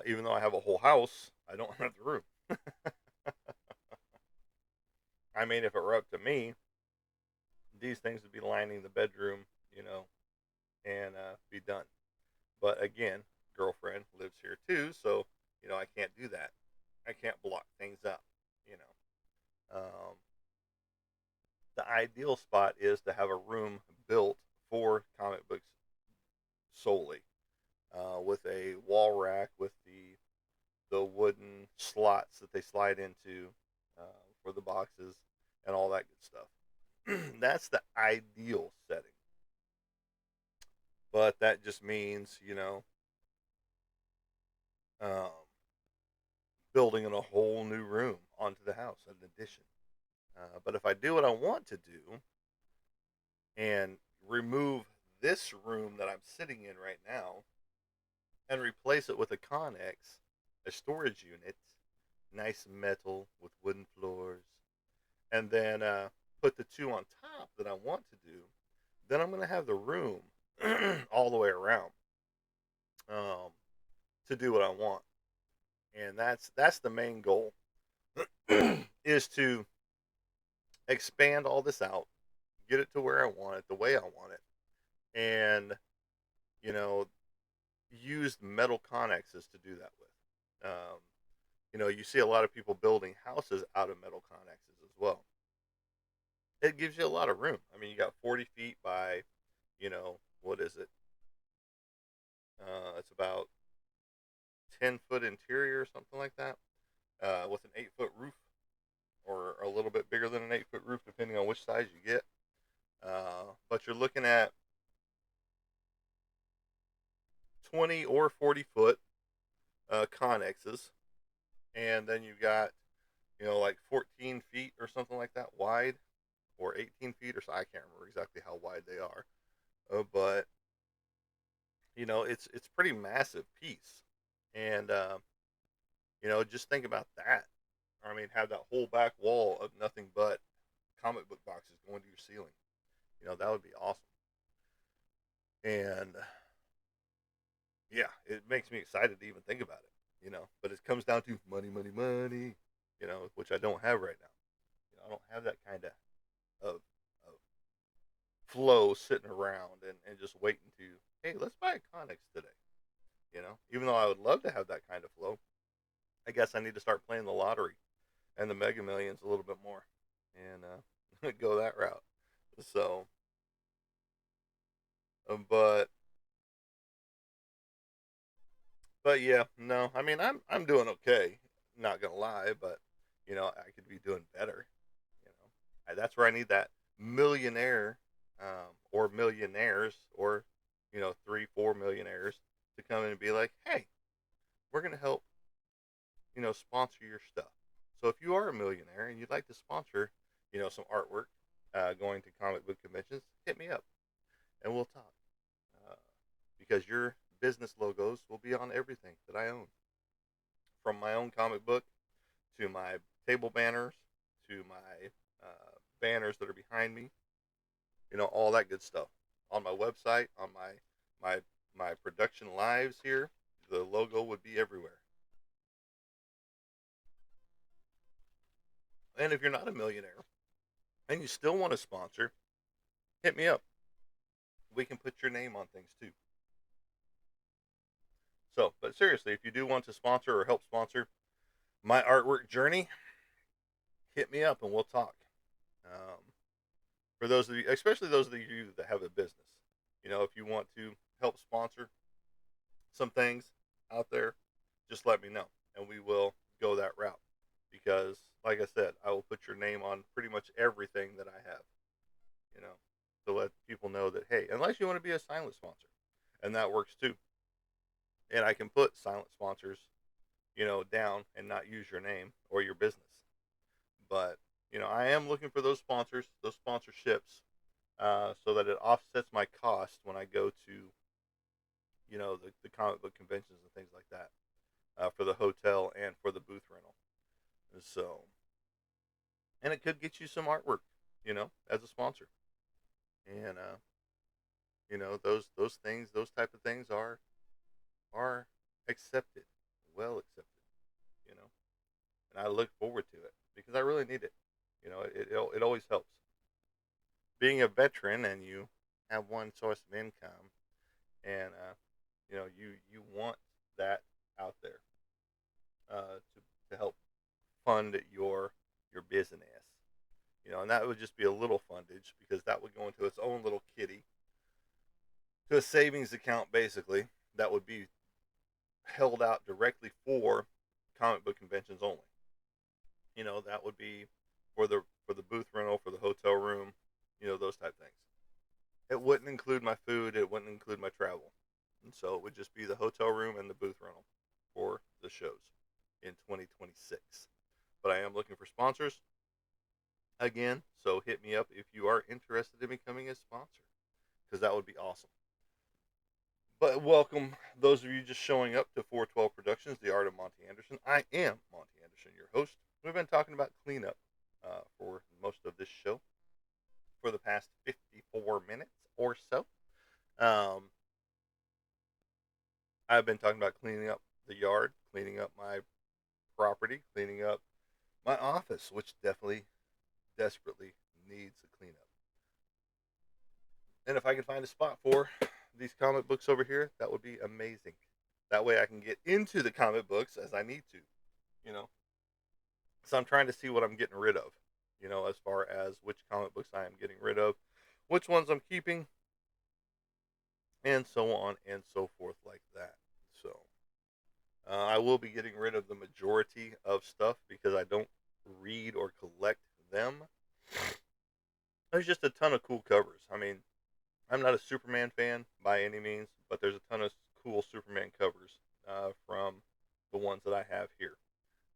Even though I have a whole house, I don't have the room. I mean, if it were up to me, these things would be lining the bedroom, and be done. But again, girlfriend lives here too, so I can't do that. I can't block things up. You know, the ideal spot is to have a room built for comic books solely, with a wall rack with the wooden slots that they slide into, for the boxes and all that good stuff. That's the ideal setting. But that just means, um, building in a whole new room onto the house, an addition. But if I do what I want to do and remove this room that I'm sitting in right now and replace it with a Connex, a storage unit, nice metal with wooden floors, and then put the two on top that I want to do, then I'm going to have the room all the way around, um, to do what I want. And that's the main goal, is to expand all this out, get it to where I want it, the way I want it, and you know use metal connexes to do that with. You see a lot of people building houses out of metal connexes as well. It gives you a lot of room. I mean, you got 40 feet by, what is it? It's about 10-foot interior or something like that, with an 8-foot roof, or a little bit bigger than an 8-foot roof, depending on which size you get. But you're looking at 20 or 40 foot Connexes, and then you got like 14 feet or something like that wide, or 18 feet or so. I can't remember exactly how wide they are, but it's pretty massive piece, and just think about that. I mean, have that whole back wall of nothing but comic book boxes going to your ceiling. That would be awesome. And yeah, it makes me excited to even think about it. But it comes down to money, money, money. Which I don't have right now. I don't have that kind of flow sitting around and just waiting to, hey, let's buy a Connex today. Even though I would love to have that kind of flow, I guess I need to start playing the lottery and the Mega Millions a little bit more, and go that route. So, but yeah, no, I mean I'm doing okay. Not gonna lie, but I could be doing better. That's where I need that millionaire, or millionaires, or 3, 4 millionaires to come in and be like, hey, we're gonna help sponsor your stuff. So if you are a millionaire and you'd like to sponsor some artwork, going to comic book conventions, hit me up and we'll talk. Uh, because your business logos will be on everything that I own, from my own comic book to my table banners to my banners that are behind me. All that good stuff on my website, on my my production lives here. The logo would be everywhere. And if you're not a millionaire and you still want to sponsor, hit me up. We can put your name on things too. So, but seriously, if you do want to sponsor or help sponsor my artwork journey, hit me up and we'll talk. Um, for those of you, especially those of you that have a business, if you want to help sponsor some things out there, just let me know and we will go that route. Because, like I said, I will put your name on pretty much everything that I have, you know, to let people know that, hey, unless you want to be a silent sponsor, and that works too. And I can put silent sponsors, down and not use your name or your business. But, I am looking for those sponsors, those sponsorships, so that it offsets my cost when I go to, the comic book conventions and things like that, for the hotel and for the booth rental. And so, and it could get you some artwork, as a sponsor. And, those things, those type of things are accepted, well accepted, you know. And I look forward to it because I really need it. It always helps. Being a veteran and you have one source of income, and you want that out there, to help fund your business. And that would just be a little fundage because that would go into its own little kitty, to a savings account basically, that would be held out directly for comic book conventions only. That would be for the booth rental, for the hotel room, those type things. It wouldn't include my food, it wouldn't include my travel. And so it would just be the hotel room and the booth rental for the shows in 2026. But I am looking for sponsors again, so hit me up if you are interested in becoming a sponsor, because that would be awesome. But welcome those of you just showing up to 412 Productions, The Art of Monty Anderson. I am Monty Anderson, your host. We've been talking about cleanup, for most of this show for the past 54 minutes or so. Um, I've been talking about cleaning up the yard, cleaning up my property, cleaning up my office, which definitely, desperately needs a cleanup. And if I can find a spot for these comic books over here, that would be amazing. That way I can get into the comic books as I need to, you know. So I'm trying to see what I'm getting rid of, as far as which comic books I am getting rid of, which ones I'm keeping, and so on and so forth like that. So I will be getting rid of the majority of stuff because I don't read or collect them. There's just a ton of cool covers. I mean, I'm not a Superman fan by any means, but there's a ton of cool Superman covers, from the ones that I have here.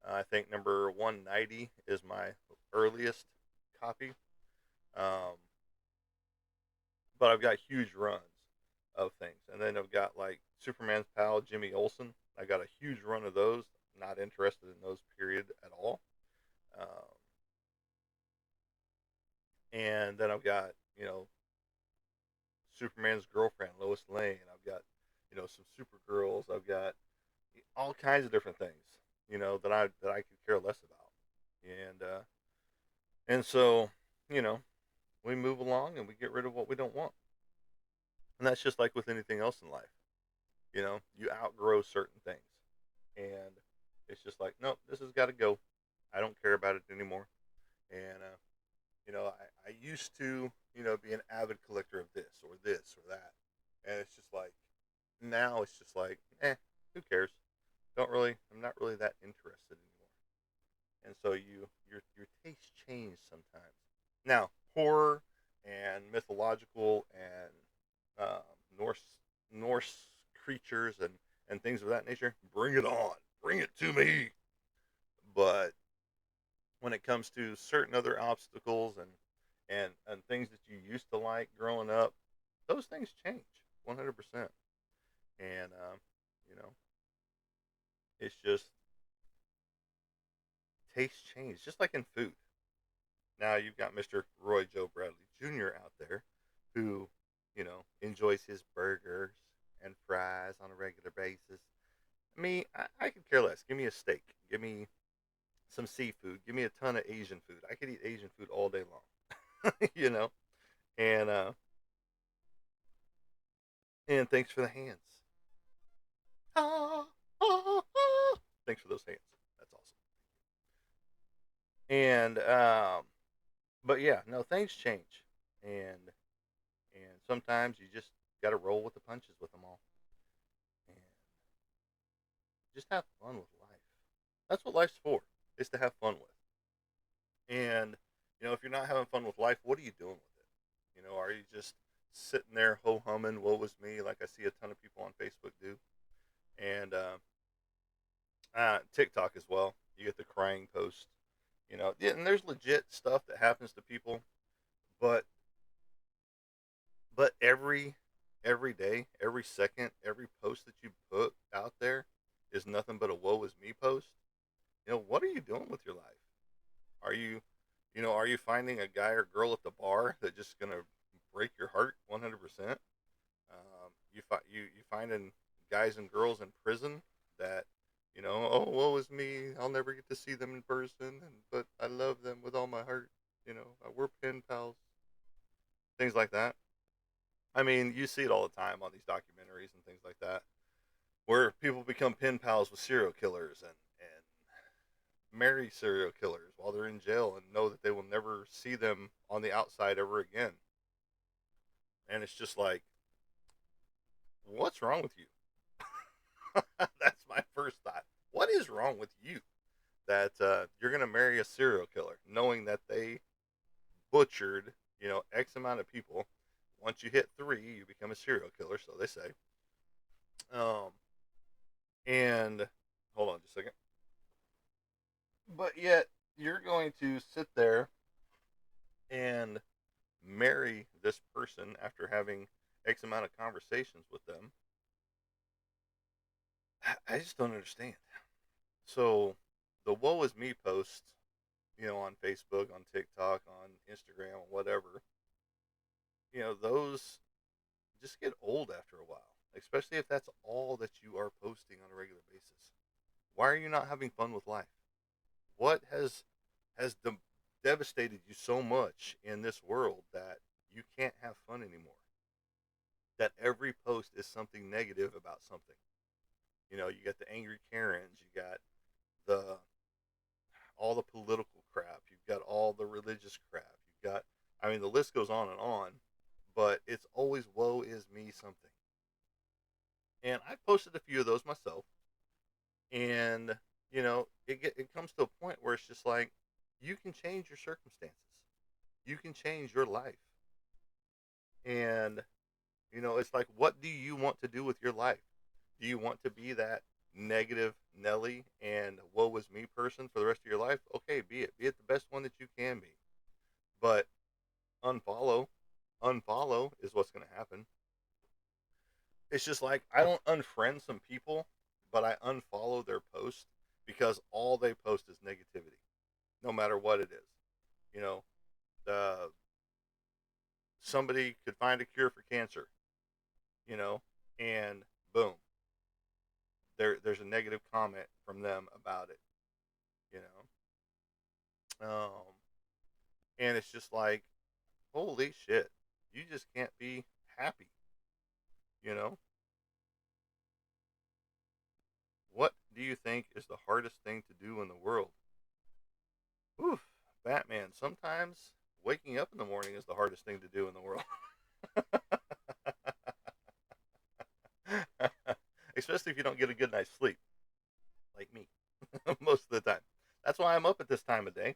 I think number 190 is my earliest copy. Um, but I've got huge runs of things. And then I've got like Superman's pal, Jimmy Olsen. I got a huge run of those. Not interested in those, period, at all. Um, and then I've got, Superman's girlfriend, Lois Lane. I've got, some Supergirls. I've got all kinds of different things, that I could care less about. And so, you know, we move along and we get rid of what we don't want. And that's just like with anything else in life. You outgrow certain things. And it's just like, nope, this has got to go. I don't care about it anymore. And, I used to, be an avid collector of this or that. And it's just like, now it's just like, who cares? I'm not really that interested anymore. And so your tastes change sometimes. Now, horror and mythological and Norse Norse creatures and things of that nature, bring it on, bring it to me. But when it comes to certain other obstacles and things that you used to like growing up, those things change 100%. And you know, it's just taste change, just like in food. Now you've got Mr. Roy Joe Bradley Jr. out there who, enjoys his burgers and fries on a regular basis. Me, I could care less. Give me a steak. Give me some seafood. Give me a ton of Asian food. I could eat Asian food all day long. And and thanks for the hands. Ah, ah, ah. Thanks for those hands. That's awesome. And but yeah, no, things change, and and sometimes you just got to roll with the punches with them all, and just have fun with life. That's what life's for, is to have fun with. And if you're not having fun with life, what are you doing with it? Are you just sitting there ho humming, woe was me, like I see a ton of people on Facebook do, and TikTok as well. You get the crying post, yeah, and there's legit stuff that happens to people, but every day, every second, every post that you put out there is nothing but a woe is me post. What are you doing with your life? Are you finding a guy or girl at the bar that's just gonna break your heart 100%? You finding guys and girls in prison that, oh, woe is me, I'll never get to see them in person, but I love them with all my heart. We're pen pals, things like that. I mean, you see it all the time on these documentaries and things like that, where people become pen pals with serial killers and marry serial killers while they're in jail and know that they will never see them on the outside ever again. And it's just like, what's wrong with you? That's my first thought. What is wrong with you that you're going to marry a serial killer knowing that they butchered, X amount of people? Once you hit three, you become a serial killer, so they say. Um, and hold on just a second. But yet, you're going to sit there and marry this person after having X amount of conversations with them. I just don't understand. So, the woe is me posts, on Facebook, on TikTok, on Instagram, whatever, those just get old after a while, especially if that's all that you are posting on a regular basis. Why are you not having fun with life? What has devastated you so much in this world that you can't have fun anymore? That every post is something negative about something. You got the angry Karens, you got the all the political crap, you've got all the religious crap, you've got, I mean, the list goes on, but it's always woe is me something. And I posted a few of those myself, and it comes to a point where it's just like, you can change your circumstances, you can change your life, and it's like, what do you want to do with your life? Do you want to be negative Nelly and woe was me person for the rest of your life, okay, be it the best one that you can be. But unfollow, unfollow is what's going to happen. It's just like I don't unfriend some people, but I unfollow their posts because all they post is negativity, no matter what it is. You know, uh, somebody could find a cure for cancer, you know, and boom, there's a negative comment from them about it, you know. And it's just like, holy shit, you just can't be happy, you know. What do you think is the hardest thing to do in the world? Oof, Batman. Sometimes waking up in the morning is the hardest thing to do in the world. Especially if you don't get a good night's sleep, like me, most of the time. That's why I'm up at this time of day,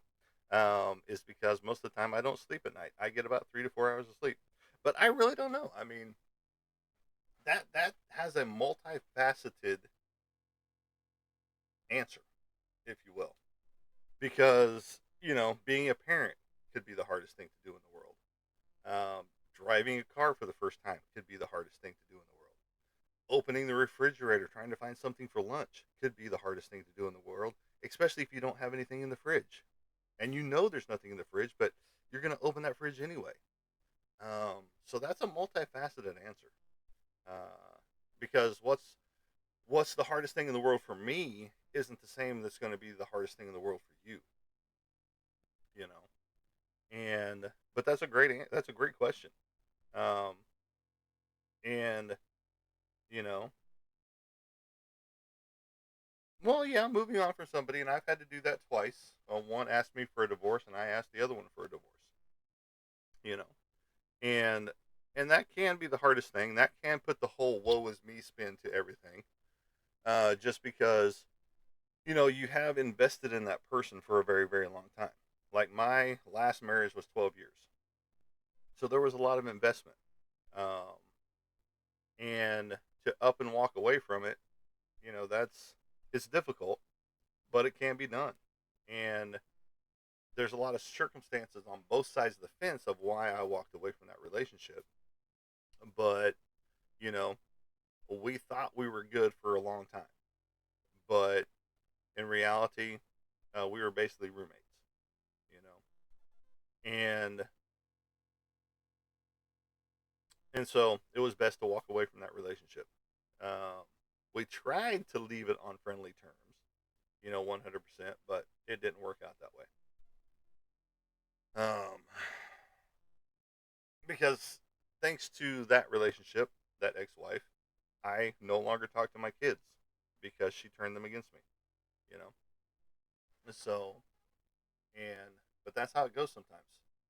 is because most of the time I don't sleep at night. I get about 3 to 4 hours of sleep. But I really don't know. I mean, that has a multifaceted answer, if you will. Because, being a parent could be the hardest thing to do in the world. Driving a car for the first time could be the hardest thing to do in the world. Opening the refrigerator, trying to find something for lunch, could be the hardest thing to do in the world, especially if you don't have anything in the fridge. And you know there's nothing in the fridge, but you're going to open that fridge anyway. So that's a multifaceted answer. Uh, because what's the hardest thing in the world for me isn't the same that's going to be the hardest thing in the world for you. You know, and but that's a great question. Um, and you know, well, yeah, moving on from somebody, and I've had to do that twice. One asked me for a divorce, and I asked the other one for a divorce. You know, and and that can be the hardest thing. That can put the whole "woe is me" spin to everything. Just because you have invested in that person for a very very long time. Like my last marriage was 12 years, so there was a lot of investment. Um, and to up and walk away from it, that's it's difficult, but it can be done. And there's a lot of circumstances on both sides of the fence of why I walked away from that relationship. But, you know, we thought we were good for a long time. But in reality, we were basically roommates, you know. And so it was best to walk away from that relationship. Um, we tried to leave it on friendly terms, 100%, but it didn't work out that way. Because thanks to that relationship, that ex-wife, I no longer talk to my kids because she turned them against me. You know, so and but that's how it goes sometimes.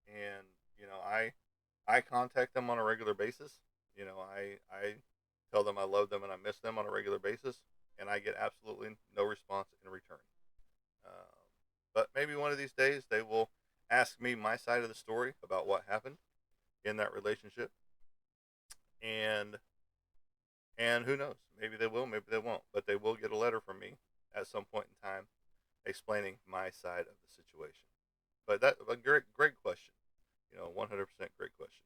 And I contact them on a regular basis. I tell them I love them and I miss them on a regular basis, and I get absolutely no response in return. Um, but maybe one of these days they will ask me my side of the story about what happened in that relationship, and who knows? Maybe they will, maybe they won't, but they will get a letter from me at some point in time explaining my side of the situation. But that a great question. 100% great question.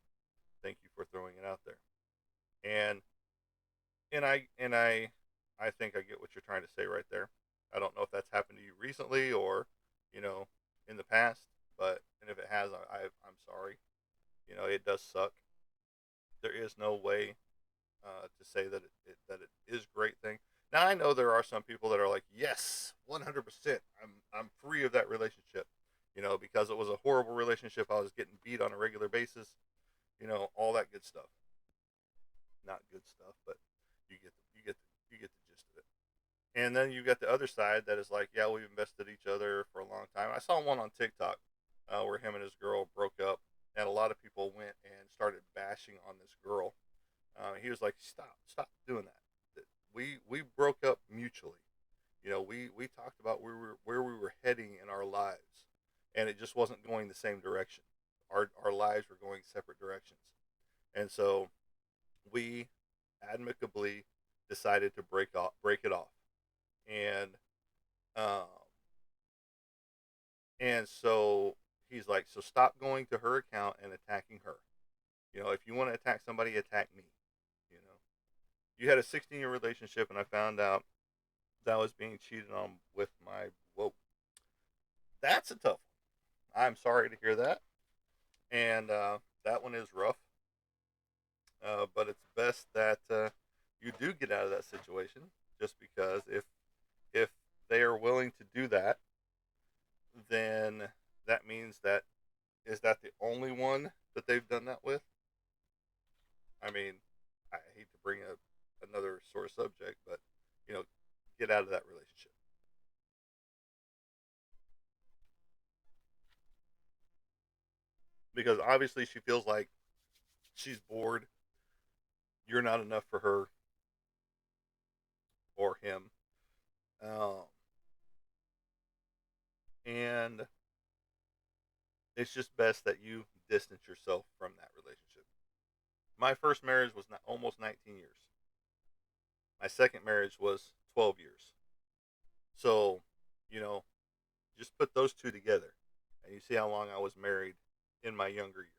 Thank you for throwing it out there. And I think I get what you're trying to say right there. I don't know if that's happened to you recently or you know in the past, but and if it has, I'm sorry. It does suck. There is no way to say that it is a great thing. Now I know there are some people that are like, yes, 100%. I'm free of that relationship. Because it was a horrible relationship. I was getting beat on a regular basis. All that good stuff. Not good stuff, but you get the gist of it. And then you got the other side that is like, yeah, we've invested each other for a long time. I saw one on TikTok where him and his girl broke up, and a lot of people went and started bashing on this girl. He was like, stop doing that. We broke up mutually. We talked about where we were heading in our lives, and it just wasn't going the same direction. Our lives were going separate directions, and so we amicably decided to break it off. And um, and so he's like, so stop going to her account and attacking her. You know, if you want to attack somebody, attack me. You know, you had a 16-year relationship, and I found out that I was being cheated on with my. Whoa, that's a tough one. I'm sorry to hear that, and that one is rough. But it's best that you do get out of that situation, just because if they are willing to do that, then that means that is that the only one that they've done that with? I mean, I hate to bring up another sore subject, but you know, get out of that relationship because obviously she feels like she's bored. You're not enough for her or him, um, and it's just best that you distance yourself from that relationship. My first marriage was not, almost 19 years. My second marriage was 12 years. So, you know, just put those two together and you see how long I was married in my younger years.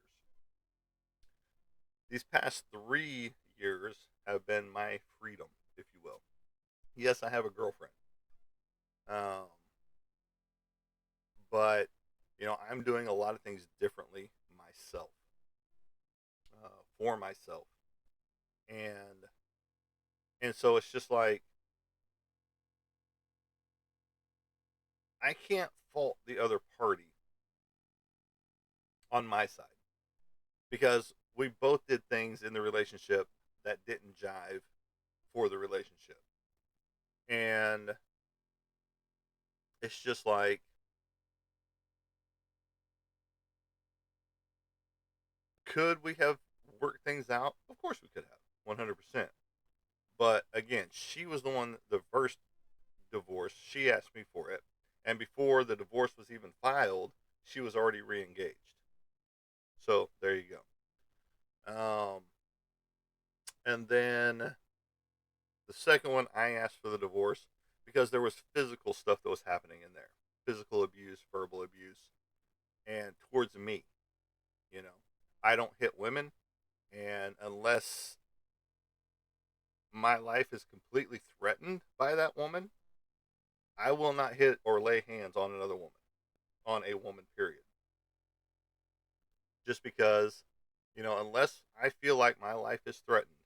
These past 3 years have been my freedom, if you will. Yes, I have a girlfriend. Um, but, you know, I'm doing a lot of things differently myself, for myself. And, and so it's just like, I can't fault the other party on my side because we both did things in the relationship that didn't jive for the relationship. And it's just like, could we have worked things out? Of course we could have, 100%. But again, she was the one, the first divorce, she asked me for it. And before the divorce was even filed, she was already re engaged. So there you go. And then the second one, I asked for the divorce because there was physical stuff that was happening in there, physical abuse, verbal abuse, and towards me. You know, I don't hit women, and unless my life is completely threatened by that woman, I will not hit or lay hands on another woman, on a woman, period. Just because, you know, unless I feel like my life is threatened,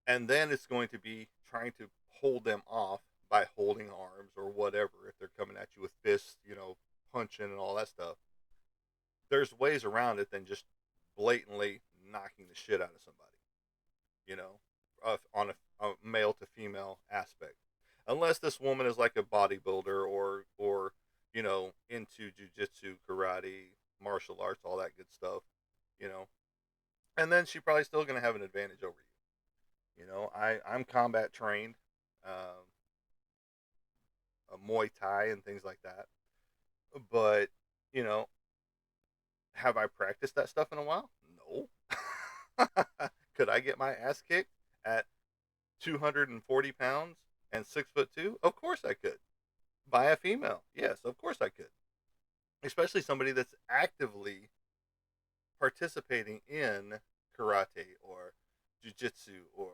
and then it's going to be trying to hold them off by holding arms or whatever if they're coming at you with fists, you know, punching and all that stuff. There's ways around it than just blatantly knocking the shit out of somebody, you know, on a male to female aspect. Unless this woman is like a bodybuilder or you know into jujitsu, karate, martial arts, all that good stuff, you know, and then she's probably still going to have an advantage over you. You know, I'm combat trained, um, Muay Thai and things like that, but you know, have I practiced that stuff in a while? No. Could I get my ass kicked at 240 pounds and 6'2"? Of course I could. By a female? Yes, of course I could. Especially somebody that's actively participating in karate or jujitsu or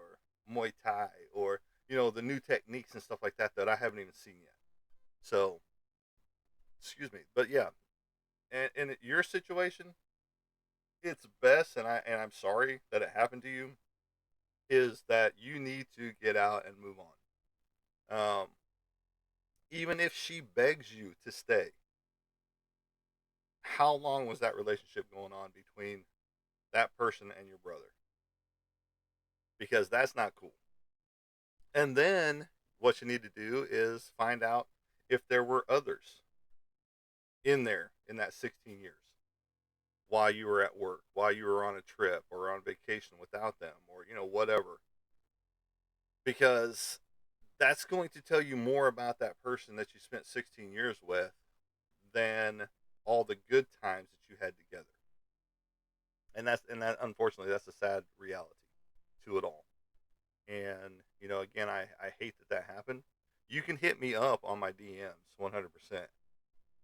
Muay Thai or you know the new techniques and stuff like that that I haven't even seen yet. So, excuse me, but yeah, and in your situation, it's best, and I'm sorry that it happened to you. Is that you need to get out and move on. Even if she begs you to stay, how long was that relationship going on between that person and your brother? Because that's not cool. And then what you need to do is find out if there were others in there in that 16 years while you were at work, while you were on a trip or on vacation without them, or, you know, whatever. Because that's going to tell you more about that person that you spent 16 years with than all the good times that you had together. And that unfortunately that's a sad reality to it all. And, again, I hate that happened. You can hit me up on my DMs 100%.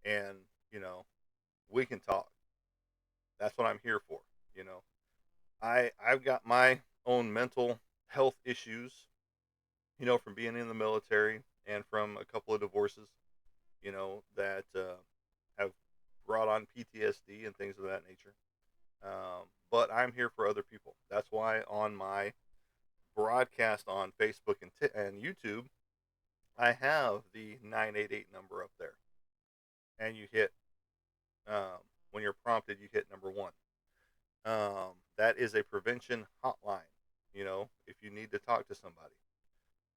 And, you know, we can talk. That's what I'm here for. You know, I've got my own mental health issues, from being in the military and from a couple of divorces, that have brought on PTSD and things of that nature. But I'm here for other people. That's why on my broadcast on Facebook and YouTube, I have the 988 number up there. And you hit, when you're prompted, you hit number one. That is a prevention hotline. If you need to talk to somebody,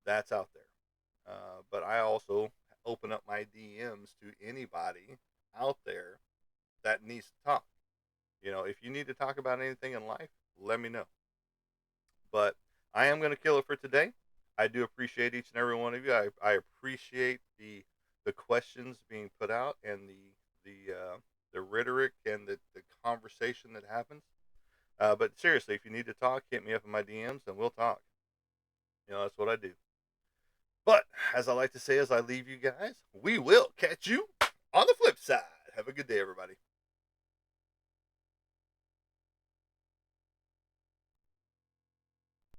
that's out there. But I also open up my DMs to anybody out there that needs to talk. If you need to talk about anything in life, let me know. But I am going to kill it for today. I do appreciate each and every one of you. I appreciate the questions being put out and the rhetoric and the conversation that happens. But seriously, if you need to talk, hit me up in my DMs and we'll talk. That's what I do. But as I like to say, as I leave you guys, we will catch you on the flip side. Have a good day, everybody.